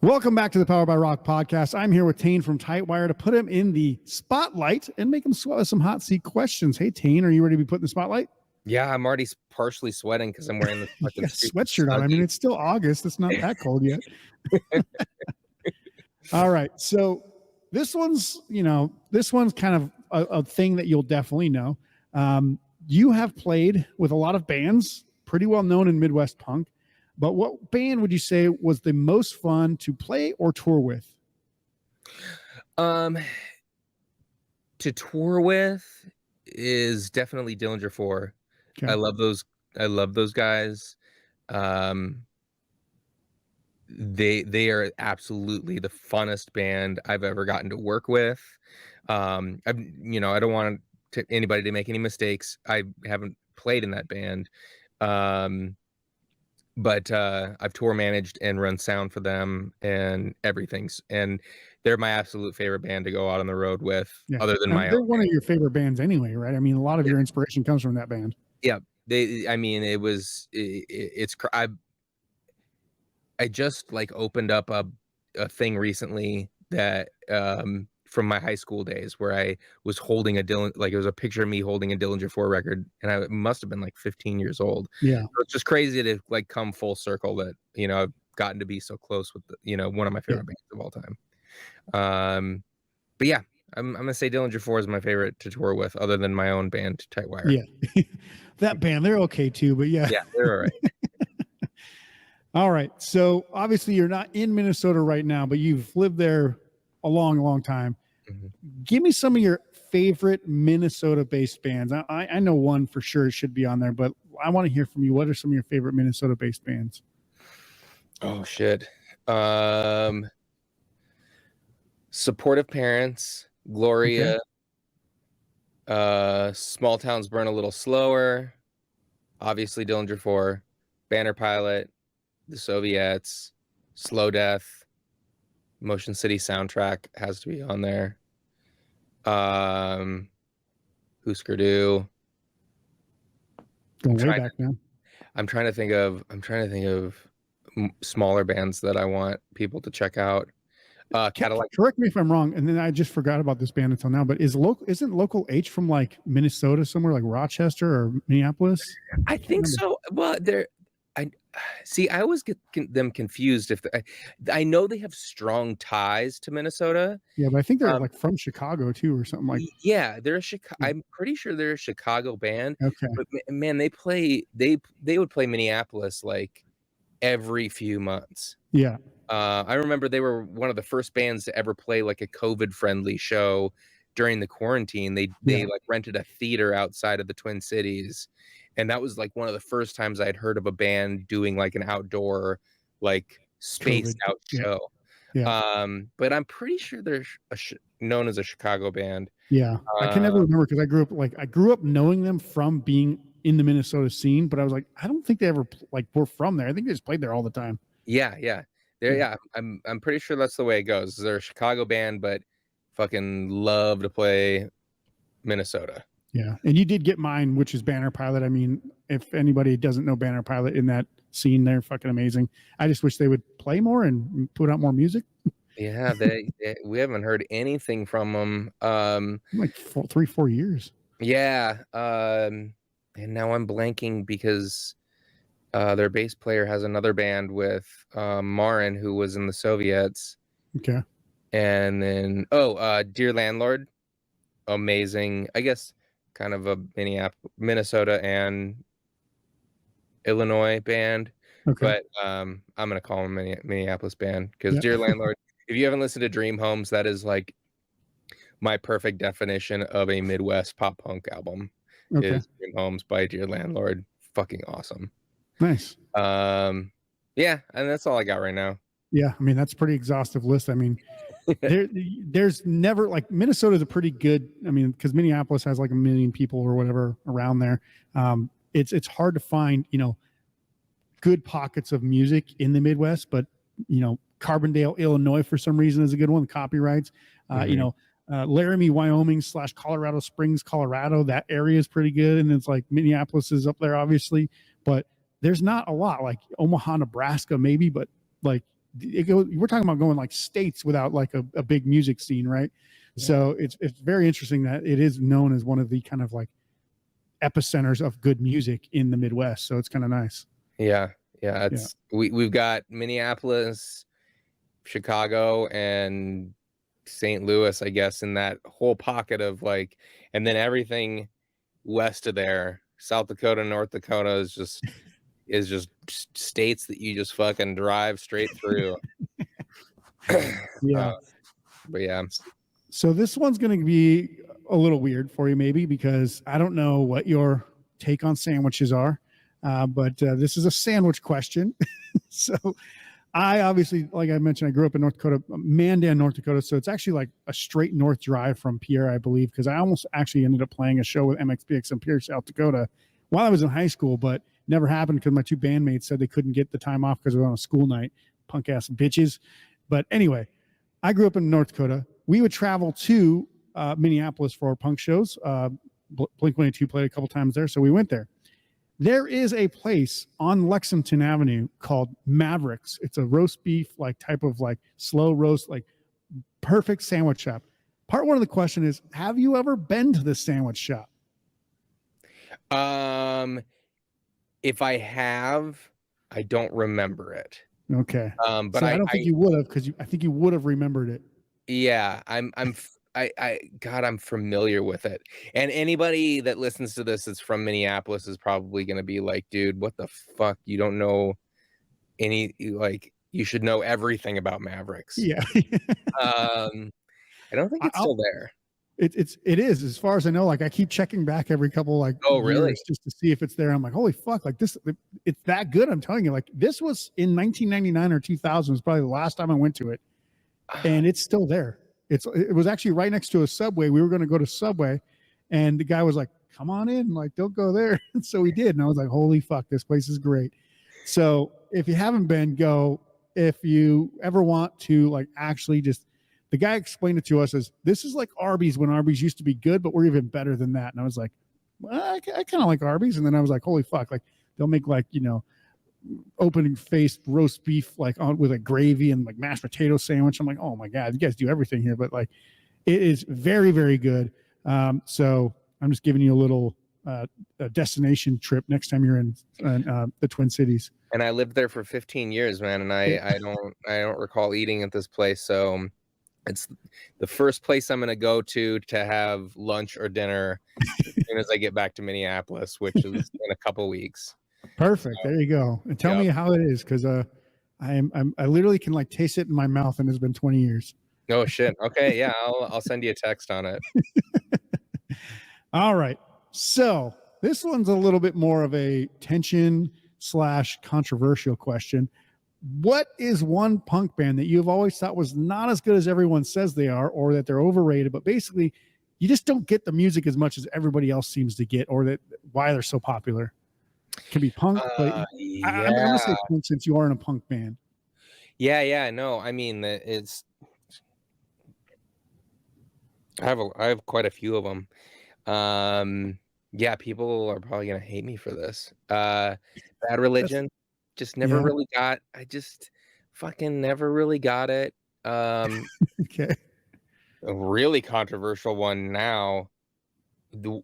Welcome back to the Power by Rock podcast. I'm here with Tane from Tightwire to put him in the spotlight and make him sweat with some hot seat questions. Hey, Tane, are you ready to be put in the spotlight? Yeah, I'm already partially sweating because I'm wearing this fucking sweatshirt on. I mean, it's still August. It's not that cold yet. All right. So this one's kind of a thing that you'll definitely know. You have played with a lot of bands, pretty well known in Midwest punk. But what band would you say was the most fun to play or tour with? To tour with is definitely Dillinger 4. Okay. I love those guys. They are absolutely the funnest band I've ever gotten to work with. I don't want anybody to make any mistakes. I haven't played in that band. But I've tour managed and run sound for them and everything. And they're my absolute favorite band to go out on the road with, other than my they're own one band. of your favorite bands anyway, right? I mean, a lot of your inspiration comes from that band. Yeah. I just like opened up a thing recently that from my high school days where I was holding it was a picture of me holding a Dillinger 4 record, and I must have been like 15 years old. Yeah. So it's just crazy to like come full circle that, I've gotten to be so close with one of my favorite bands of all time. But yeah, I'm gonna say Dillinger 4 is my favorite to tour with, other than my own band, Tightwire. Yeah. That band, they're okay too, but yeah. Yeah, they're all right. All right. So obviously you're not in Minnesota right now, but you've lived there a long, long time. Mm-hmm. Give me some of your favorite Minnesota-based bands. I know one for sure should be on there, but I want to hear from you. What are some of your favorite Minnesota-based bands? Oh shit. Supportive Parents, Gloria, Small Towns Burn a Little Slower, obviously Dillinger 4, Banner Pilot, The Soviets, Slow Death, Motion City Soundtrack has to be on there. Husker Du. Going way back now. I'm trying to think of smaller bands that I want people to check out. Cadillac. Correct me if I'm wrong, and then I just forgot about this band until now. But isn't Local H from like Minnesota, somewhere like Rochester or Minneapolis? I think so. Well, I always get them confused. I know they have strong ties to Minnesota. Yeah, but I think they're like from Chicago too, or something like. Yeah, they're a Chicago. I'm pretty sure they're a Chicago band. Okay. But man, they would play Minneapolis like every few months. Yeah. I remember they were one of the first bands to ever play like a COVID-friendly show during the quarantine. They like rented a theater outside of the Twin Cities, and that was like one of the first times I'd heard of a band doing like an outdoor, like spaced out show. Yeah. But I'm pretty sure they're known as a Chicago band. Yeah, I can never remember because I grew up knowing them from being in the Minnesota scene, but I was like, I don't think they ever were from there. I think they just played there all the time. Yeah. I'm pretty sure that's the way it goes. They're a Chicago band, but fucking love to play Minnesota. Yeah, and you did get mine, which is Banner Pilot. I mean, if anybody doesn't know Banner Pilot in that scene, they're fucking amazing. I just wish they would play more and put out more music. Yeah, we haven't heard anything from them. Like 3-4 years. Yeah, and now I'm blanking because their bass player has another band with Marin, who was in the Soviets. Okay. And then Dear Landlord, amazing. I guess kind of a Minnesota and Illinois band. Okay. But I'm gonna call them Minneapolis band because Dear Landlord. If you haven't listened to Dream Homes, that is like my perfect definition of a Midwest pop punk album. Okay. Is Dream Homes by Dear Landlord. Fucking awesome. Nice. Yeah, and that's all I got right now. Yeah, I mean that's a pretty exhaustive list. I mean, there's never like Minnesota's a pretty good. I mean, because Minneapolis has like 1 million people or whatever around there. It's hard to find good pockets of music in the Midwest, but Carbondale, Illinois, for some reason is a good one. Copyrights. Laramie, Wyoming / Colorado Springs, Colorado. That area is pretty good, and it's like Minneapolis is up there, obviously, but there's not a lot. Like Omaha, Nebraska, maybe, but like we're talking about going like states without like a big music scene, right? Yeah. So it's very interesting that it is known as one of the kind of like epicenters of good music in the Midwest. So it's kind of nice. Yeah. We've got Minneapolis, Chicago, and St. Louis, I guess, in that whole pocket of like, and then everything west of there, South Dakota, North Dakota is just states that you just fucking drive straight through. Yeah. But yeah. So this one's going to be a little weird for you, maybe, because I don't know what your take on sandwiches are, but this is a sandwich question. So I obviously, like I mentioned, I grew up in North Dakota, Mandan, North Dakota. So it's actually like a straight north drive from Pierre, I believe, because I almost actually ended up playing a show with MXPX in Pierre, South Dakota while I was in high school, but never happened because my two bandmates said they couldn't get the time off because it was on a school night. Punk ass bitches. But anyway, I grew up in North Dakota. We would travel to Minneapolis for our punk shows. Blink-182 played a couple times there, so we went there. There is a place on Lexington Avenue called Mavericks. It's a roast beef like type of like slow roast, like perfect sandwich shop. Part one of the question is, have you ever been to this sandwich shop? If I have, I don't remember it. Okay. But so I don't think you would have, because I think you would have remembered it. Yeah, God, I'm familiar with it. And anybody that listens to this that's from Minneapolis is probably going to be like, dude, what the fuck? You don't know any, like, you should know everything about Mavericks. Yeah. I don't think it's still there. It is, as far as I know. Like, I keep checking back every couple like really? years just to see if it's there. I'm like, holy fuck, like this, it's that good. I'm telling you, like this was in 1999 or 2000 was probably the last time I went to it, and it's still there. It was actually right next to a Subway. We were going to go to Subway, and the guy was like, come on in, like don't go there. And so we did, and I was like, holy fuck, this place is great. So if you haven't been, go. If you ever want to like actually just, the guy explained it to us as, this is like Arby's when Arby's used to be good, but we're even better than that. And I was like, well, I kind of like Arby's. And then I was like, holy fuck, like they'll make like, opening faced roast beef like on with a gravy and like mashed potato sandwich. I'm like, oh my God, you guys do everything here. But like it is very, very good. So I'm just giving you a little a destination trip next time you're in the Twin Cities. And I lived there for 15 years, man, and I don't recall eating at this place. So it's the first place I'm going to go to have lunch or dinner as soon as I get back to Minneapolis, which is in a couple weeks. Perfect. There you go. And tell me how it is, because I literally can like taste it in my mouth, and it's been 20 years. Oh shit. Okay, yeah, I'll send you a text on it. All right. So this one's a little bit more of a tension / controversial question. What is one punk band that you've always thought was not as good as everyone says they are, or that they're overrated, but basically you just don't get the music as much as everybody else seems to get, or that why they're so popular? It can be punk, but yeah. I'm going to say punk since you are in a punk band. Yeah. No, I mean, it's, I have quite a few of them. Yeah, people are probably gonna hate me for this. Bad Religion, just never really got. I just fucking never really got it. Okay. A really controversial one now.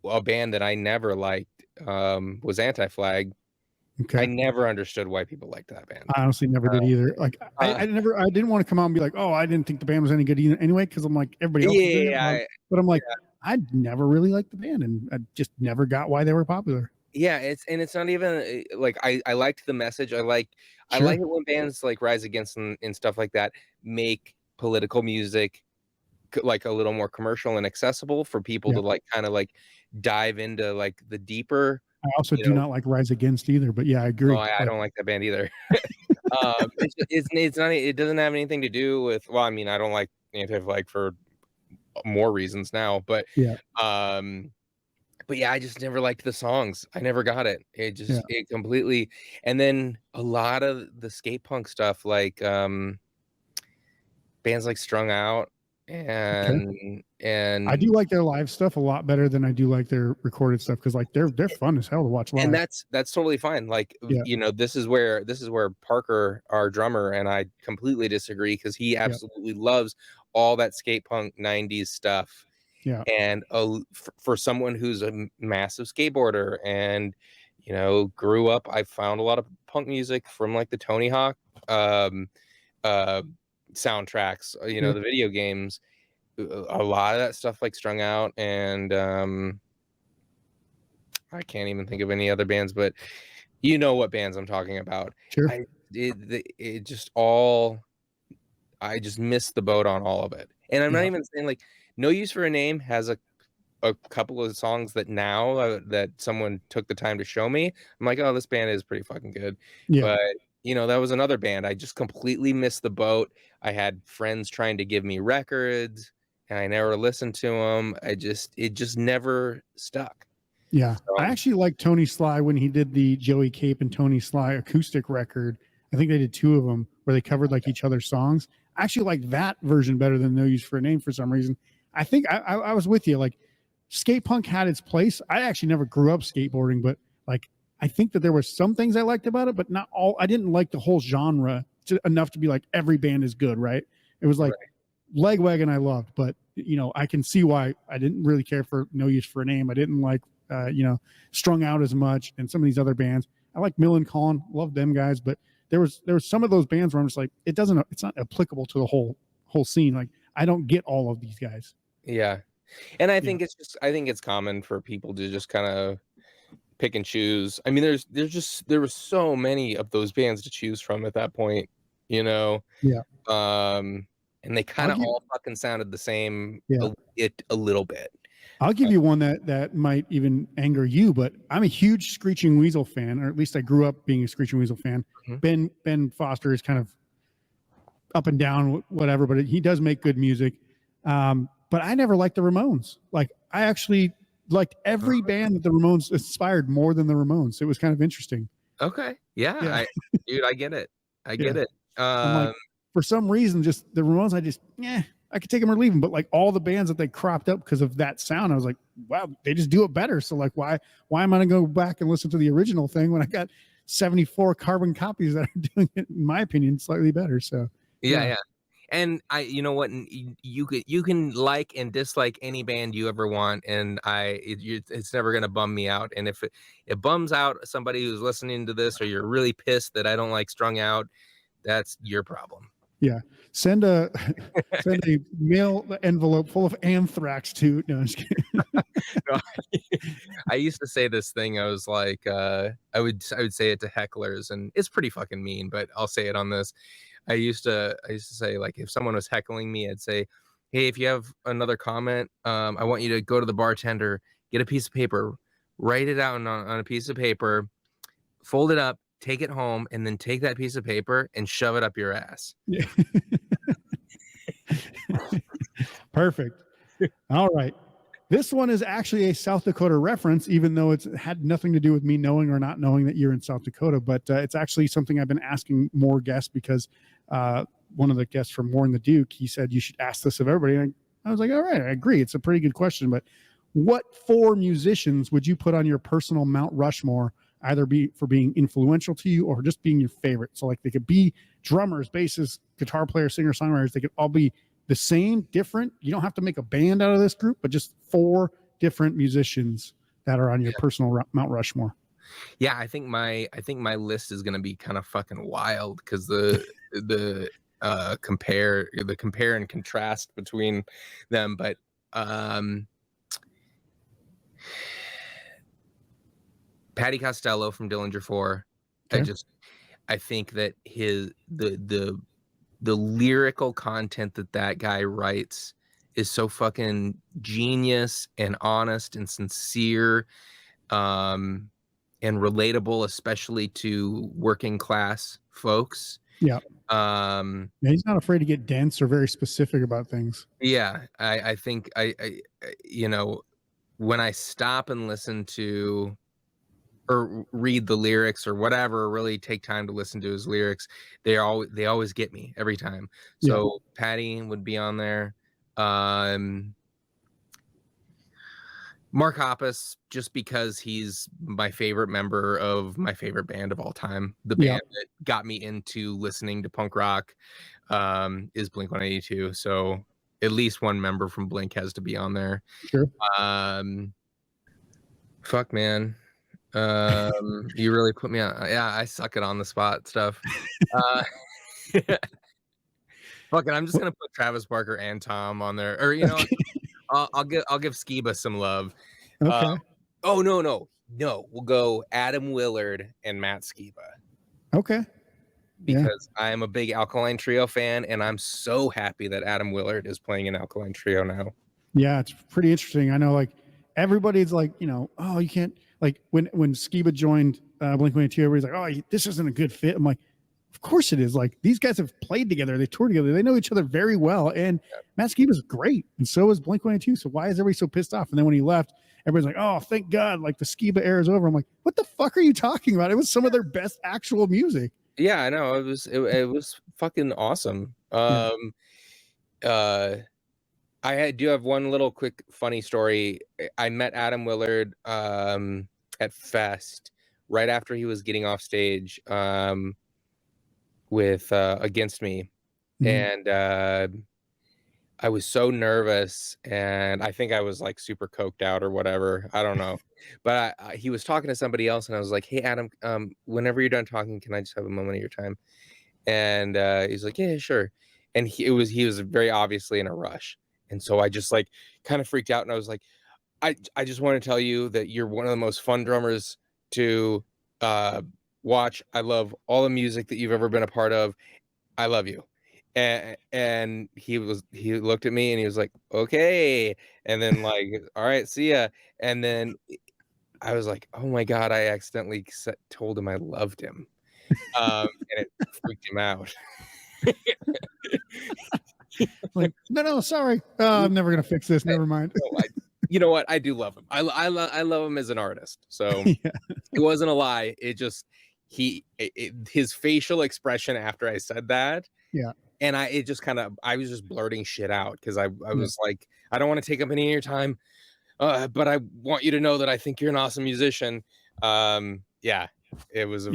A band that I never liked was Anti-Flag. Okay. I never understood why people liked that band. I honestly never did either. Like I didn't want to come out and be like, oh, I didn't think the band was any good either anyway, because I'm like everybody else. But I'm like, I never really liked the band, and I just never got why they were popular. Yeah, it's not even like I liked the message. I like it when bands like Rise Against and stuff like that make political music like a little more commercial and accessible for people to like kind of like dive into like the deeper. I also do not like Rise Against either, but yeah, I agree. No, I don't like that band either. It's not. It doesn't have anything to do with. Well, I mean, I don't like Anti-Flag for more reasons now, but yeah, I just never liked the songs. I never got it. It just it completely. And then a lot of the skate punk stuff, like bands like Strung Out and I do like their live stuff a lot better than I do like their recorded stuff, because like they're fun as hell to watch live. and that's totally fine. Like, Yeah. you know, this is where Parker, our drummer, and I completely disagree, because he Yeah. absolutely loves all that skate punk 90s stuff. Yeah. And for someone who's a massive skateboarder and, you know, grew up, I found a lot of punk music from like the Tony Hawk soundtracks, you know, Yeah. the video games, a lot of that stuff, like Strung Out, and I can't even think of any other bands, but you know what bands I'm talking about. Sure. It just all, I just missed the boat on all of it. And I'm not Yeah. even saying, like, No Use for a Name has a couple of songs that now that someone took the time to show me, I'm like, oh, this band is pretty fucking good. Yeah. But you know, that was another band I just completely missed the boat. I had friends trying to give me records, and I never listened to them. It just never stuck. Yeah. So, I actually like Tony Sly when he did the Joey Cape and Tony Sly acoustic record. I think they did 2 of them where they covered like each other's songs. I actually like that version better than No Use for a Name for some reason. I think I was with you. Like, skate punk had its place. I actually never grew up skateboarding, but like I think that there were some things I liked about it, but not all. I didn't like the whole genre enough to be like every band is good, right? It was like Legwagon I loved, but you know, I can see why I didn't really care for No Use for a Name. I didn't like you know, Strung Out as much, and some of these other bands. I like Millen loved them guys, but there was some of those bands where I'm just like, it's not applicable to the whole scene. Like, I don't get all of these guys. yeah. And I think I think it's common for people to just kind of pick and choose. I mean, there were so many of those bands to choose from at that point, you know. Yeah. And they kind of all fucking sounded the same, Yeah. a little bit. I'll give you one that might even anger you, but I'm a huge Screeching Weasel fan, or at least I grew up being a Screeching Weasel fan. Mm-hmm. Ben Foster is kind of up and down, whatever, but he does make good music. But I never liked the Ramones. Like, I actually liked every band that the Ramones inspired more than the Ramones. It was kind of interesting. Okay. Yeah. Dude, I get it. I get it. I'm like, for some reason, just the Ramones, I could take them or leave them. But like all the bands that they cropped up because of that sound, I was like, wow, they just do it better. So like, why am I going to go back and listen to the original thing when I got 74 carbon copies that are doing it, in my opinion, slightly better? So yeah. And you know what, you can like and dislike any band you ever want, and it's never gonna bum me out. And if it bums out somebody who's listening to this, or you're really pissed that I don't like Strung Out, that's your problem. Yeah, send a mail envelope full of anthrax to. No, I'm just kidding. No, I used to say this thing. I was like, I would say it to hecklers, and it's pretty fucking mean, but I'll say it on this. I used to say, like, if someone was heckling me, I'd say, hey, if you have another comment, I want you to go to the bartender, get a piece of paper, write it out on a piece of paper, fold it up, take it home, and then take that piece of paper and shove it up your ass. Yeah. Perfect. All right. This one is actually a South Dakota reference, even though it's had nothing to do with me knowing or not knowing that you're in South Dakota. But it's actually something I've been asking more guests, because one of the guests from Warren the Duke, he said you should ask this of everybody. And I was like, all right, I agree. It's a pretty good question. But what 4 musicians would you put on your personal Mount Rushmore, either for being influential to you or just being your favorite? So like, they could be drummers, bassists, guitar players, singer, songwriters. They could all be the same, different. You don't have to make a band out of this group, but just 4 different musicians that are on your personal Mount Rushmore. Yeah, I think my list is gonna be kind of fucking wild, because the compare and contrast between them. But Patty Costello from Dillinger 4. Okay. I think that the lyrical content that guy writes is so fucking genius and honest and sincere, and relatable, especially to working class folks. Yeah. He's not afraid to get dense or very specific about things. Yeah, I think I you know, when I stop and listen to or read the lyrics or whatever, really take time to listen to his lyrics, they always get me every time. So Patty would be on there. Mark Hoppus, just because he's my favorite member of my favorite band of all time. The Yeah. band that got me into listening to punk rock is Blink-182. So at least one member from Blink has to be on there. Sure. Fuck, man. You really put me on. Yeah, I suck at on the spot stuff. Fuck it, I'm just gonna put Travis Barker and Tom on there, or you know, I'll give Skiba some love. Okay. Oh no, we'll go Adam Willard and Matt Skiba Okay. because I am a big Alkaline Trio fan, and I'm so happy that Adam Willard is playing in Alkaline Trio now. Yeah, it's pretty interesting. I know, like, everybody's like, you know, oh, you can't, like, when Skiba joined Blink-182, everybody's like, oh, this isn't a good fit. I'm like, of course it is. Like, these guys have played together, they toured together, they know each other very well, and Matt Skiba's great, and so is Blink-182. So why is everybody so pissed off? And then when he left, everybody's like, oh, thank God, like the Skiba era is over. I'm like, what the fuck are you talking about? It was some of their best actual music. Yeah, I know, it was fucking awesome. I do have one little quick funny story. I met Adam Willard at Fest right after he was getting off stage with Against Me. And I was so nervous, and I think I was like super coked out or whatever. I don't know. But he was talking to somebody else, and I was like, hey, Adam, whenever you're done talking, can I just have a moment of your time? And he's like, yeah, sure. And he was very obviously in a rush. And so I just like kind of freaked out, and I was like, I just want to tell you that you're one of the most fun drummers to watch. I love all the music that you've ever been a part of. I love you. And he looked at me and he was like, okay. And then like, all right, see ya. And then I was like, oh my God, I accidentally told him I loved him. And it freaked him out. Like, no, sorry. I'm never gonna fix this. Never mind. You know what? I do love him. I love him as an artist. So Yeah. It wasn't a lie. It just his facial expression after I said that. Yeah. And I was just blurting shit out because I was like, I don't want to take up any of your time, but I want you to know that I think you're an awesome musician. Yeah. It was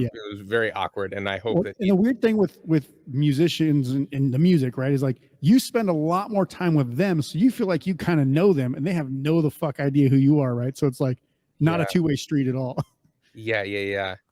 very awkward, and I hope that. And the weird thing with musicians and the music, right, is like you spend a lot more time with them, so you feel like you kind of know them, and they have no the fuck idea who you are, right? So it's like not a two-way street at all. Yeah.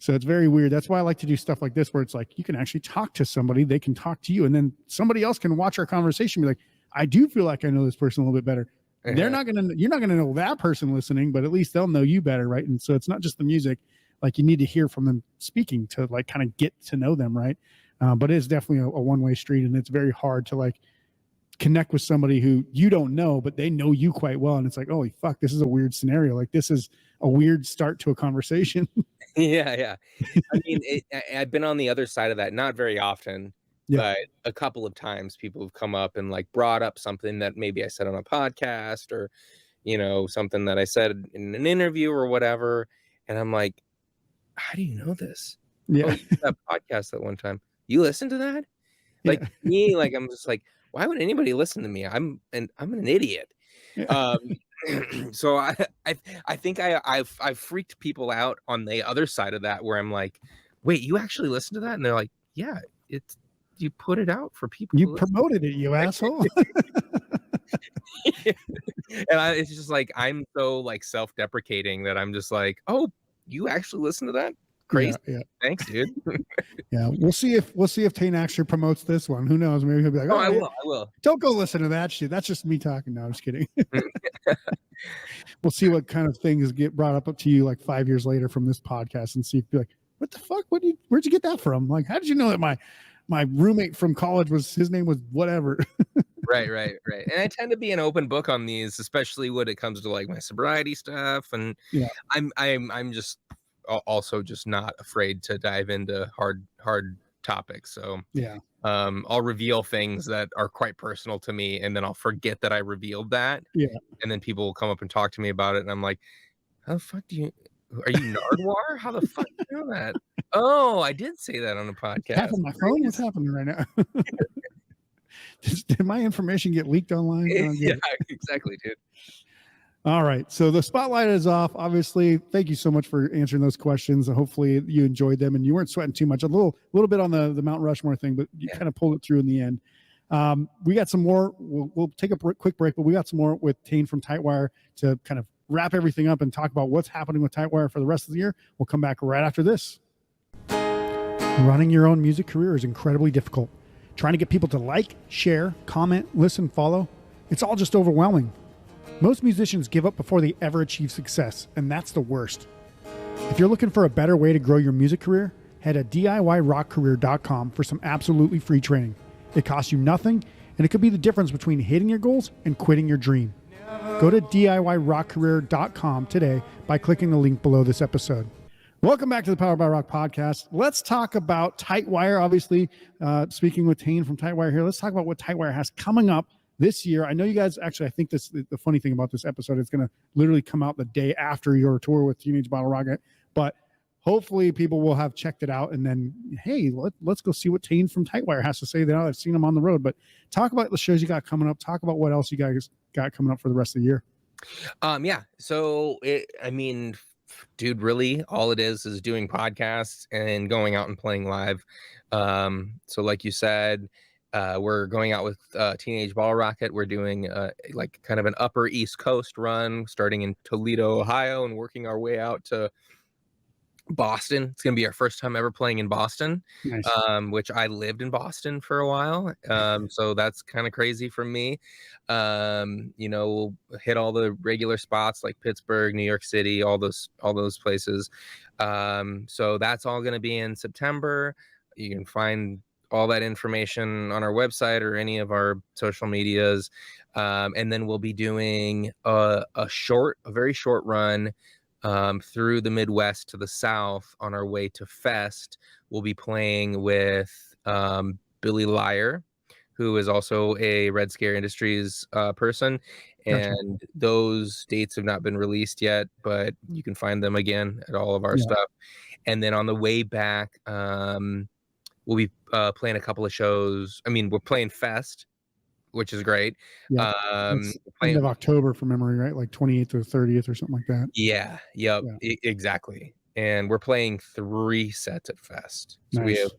So it's very weird. That's why I like to do stuff like this, where it's like you can actually talk to somebody, they can talk to you, and then somebody else can watch our conversation, and be like, I do feel like I know this person a little bit better. You're not gonna know that person listening, but at least they'll know you better, right? And so it's not just the music. Like you need to hear from them speaking to like kind of get to know them, right? But it's definitely a one-way street, and it's very hard to like connect with somebody who you don't know, but they know you quite well, and it's like, holy fuck, this is a weird scenario. Like this is a weird start to a conversation. Yeah. I mean, I've been on the other side of that, not very often. But a couple of times people have come up and like brought up something that maybe I said on a podcast, or, you know, something that I said in an interview or whatever. And I'm like, how do you know this? Yeah. Oh, you did that podcast that one time. You listened to that? Like me, like, I'm just like, why would anybody listen to me? I'm an idiot. Yeah. So I think I've freaked people out on the other side of that, where I'm like, wait, you actually listen to that? And they're like, yeah, you put it out for people. You promoted it, you asshole. And it's just like, I'm so like self-deprecating that I'm just like, oh, you actually listen to that? Crazy. Yeah. Thanks, dude. Yeah, we'll see if Tane actually promotes this one. Who knows? Maybe he'll be like, oh, I will. Don't go listen to that shit. That's just me talking. No, I'm just kidding. We'll see what kind of things get brought up to you like 5 years later from this podcast, and see if you're like, what the fuck? Where'd you get that from? Like, how did you know that my roommate from college his name was whatever? Right. And I tend to be an open book on these, especially when it comes to like my sobriety stuff. And I'm just also just not afraid to dive into hard topics. So I'll reveal things that are quite personal to me, and then I'll forget that I revealed that. Yeah. And then people will come up and talk to me about it, and I'm like, how the fuck are you Nardwar? How the fuck do you know that? Oh, I did say that on a podcast. Tapping my phone? What's happening right now? Did my information get leaked online? I don't get Yeah, it. exactly, dude. All right. So the spotlight is off. Obviously, thank you so much for answering those questions. Hopefully you enjoyed them and you weren't sweating too much. A little bit on the Mount Rushmore thing, but you kind of pulled it through in the end. We got some more. We'll take a quick break, but we got some more with Tane from Tightwire to kind of wrap everything up and talk about what's happening with Tightwire for the rest of the year. We'll come back right after this. Running your own music career is incredibly difficult. Trying to get people to like, share, comment, listen, follow, it's all just overwhelming. Most musicians give up before they ever achieve success, and that's the worst. If you're looking for a better way to grow your music career, head to DIYrockcareer.com for some absolutely free training. It costs you nothing, and it could be the difference between hitting your goals and quitting your dream. Go to DIYrockcareer.com today by clicking the link below this episode. Welcome back to the Powered by Rock podcast. Let's talk about Tightwire. Obviously, speaking with Tane from Tightwire here, let's talk about what Tightwire has coming up this year. I know you guys actually, I think the funny thing about this episode is going to literally come out the day after your tour with Teenage Bottlerocket, but hopefully people will have checked it out and then, hey, let's go see what Tane from Tightwire has to say. Now I've seen him on the road, but talk about the shows you got coming up. Talk about what else you guys got coming up for the rest of the year. Yeah. So dude, really all it is doing podcasts and going out and playing live. So like you said, we're going out with Teenage Bottlerocket. We're doing like kind of an upper East Coast run, starting in Toledo, Ohio, and working our way out to Boston. It's gonna be our first time ever playing in Boston. Nice. Which I lived in Boston for a while, so that's kind of crazy for me. We'll hit all the regular spots like Pittsburgh, New York City, all those places. So that's all gonna be in September. You can find all that information on our website or any of our social medias, and then we'll be doing a very short run through the Midwest to the South on our way to Fest. We'll be playing with Billy Liar, who is also a Red Scare Industries person. And those dates have not been released yet, but you can find them again at all of our stuff. And then on the way back, we'll be playing a couple of shows. I mean, we're playing Fest, which is great. Yeah. End of October from memory, right? Like 28th or 30th or something like that. Yeah. Yep. Yeah. Exactly. And we're playing 3 sets at Fest. So we have,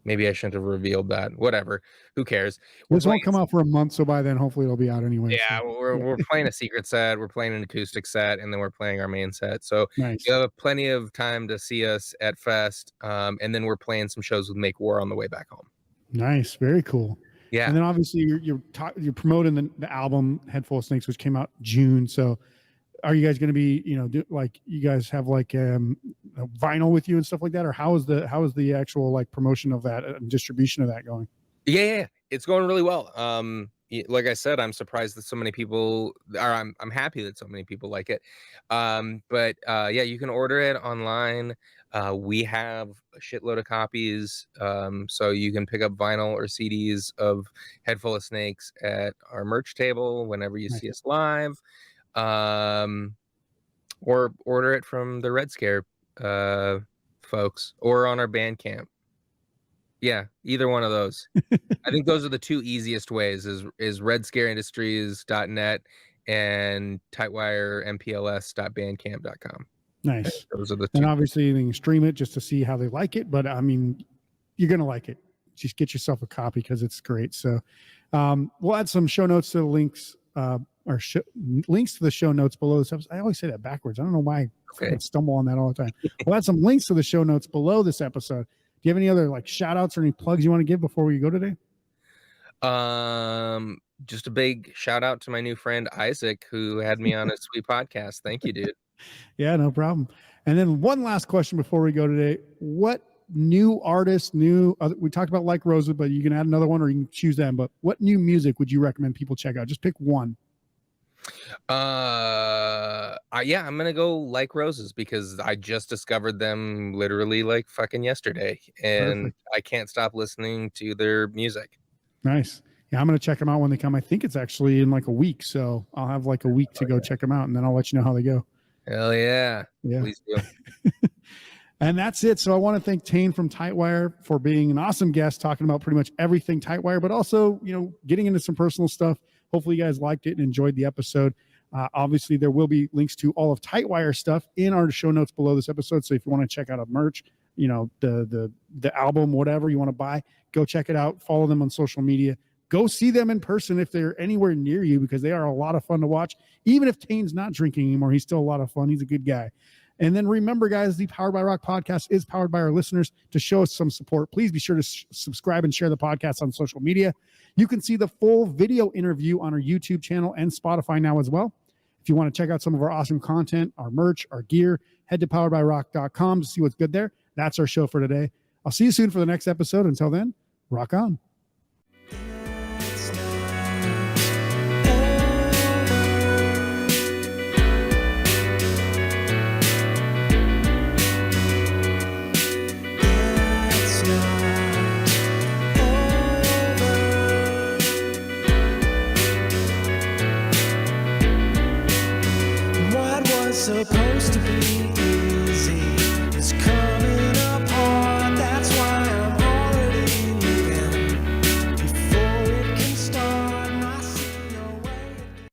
maybe I shouldn't have revealed that. Whatever. Who cares? This won't come out for a month, so by then hopefully it'll be out anyway. Yeah, so. We're playing a secret set, we're playing an acoustic set, and then we're playing our main set. So you have plenty of time to see us at Fest. And then we're playing some shows with Make War on the way back home. Nice. Very cool. Yeah. And then obviously you're promoting the album Headful of Snakes, which came out June. So are you guys going to be, you guys have like vinyl with you and stuff like that? Or how is the actual like promotion of that and distribution of that going? Yeah. It's going really well. Like I said, I'm surprised that so many people I'm happy that so many people like it. But you can order it online. We have a shitload of copies. So you can pick up vinyl or CDs of Headful of Snakes at our merch table whenever you see us live. Or order it from the Red Scare folks or on our Bandcamp. Yeah, either one of those. I think those are the 2 easiest ways is redscareindustries.net and tightwirempls.bandcamp.com. Nice. Those are the 2. And obviously you can stream it just to see how they like it, but I mean, you're going to like it. Just get yourself a copy because it's great. So we'll add some show notes to the links links to the show notes below this episode. I always say that backwards. I don't know why I stumble on that all the time. We'll add some links to the show notes below this episode. Do you have any other like shout outs or any plugs you want to give before we go today? Just a big shout out to my new friend Isaac, who had me on a sweet podcast. Thank you, dude. Yeah, no problem. And then one last question before we go today. What new artists, we talked about Like Roses, but you can add another one or you can choose them. But what new music would you recommend people check out? Just pick one. I'm gonna go Like Roses because I just discovered them literally like fucking yesterday, and perfect. I can't stop listening to their music. Nice. Yeah, I'm gonna check them out when they come. I think it's actually in like a week, so I'll have like a week to go check them out, and then I'll let you know how they go. Hell yeah. Please do. And that's it. So I want to thank Tane from Tightwire for being an awesome guest, talking about pretty much everything Tightwire, but also, getting into some personal stuff. Hopefully you guys liked it and enjoyed the episode. Obviously, there will be links to all of Tightwire stuff in our show notes below this episode. So if you want to check out a merch, the album, whatever you want to buy, go check it out. Follow them on social media. Go see them in person if they're anywhere near you, because they are a lot of fun to watch. Even if Tane's not drinking anymore, he's still a lot of fun. He's a good guy. And then remember, guys, the Powered by Rock podcast is powered by our listeners. To show us some support, please be sure to subscribe and share the podcast on social media. You can see the full video interview on our YouTube channel and Spotify now as well. If you want to check out some of our awesome content, our merch, our gear, head to poweredbyrock.com to see what's good there. That's our show for today. I'll see you soon for the next episode. Until then, rock on. Supposed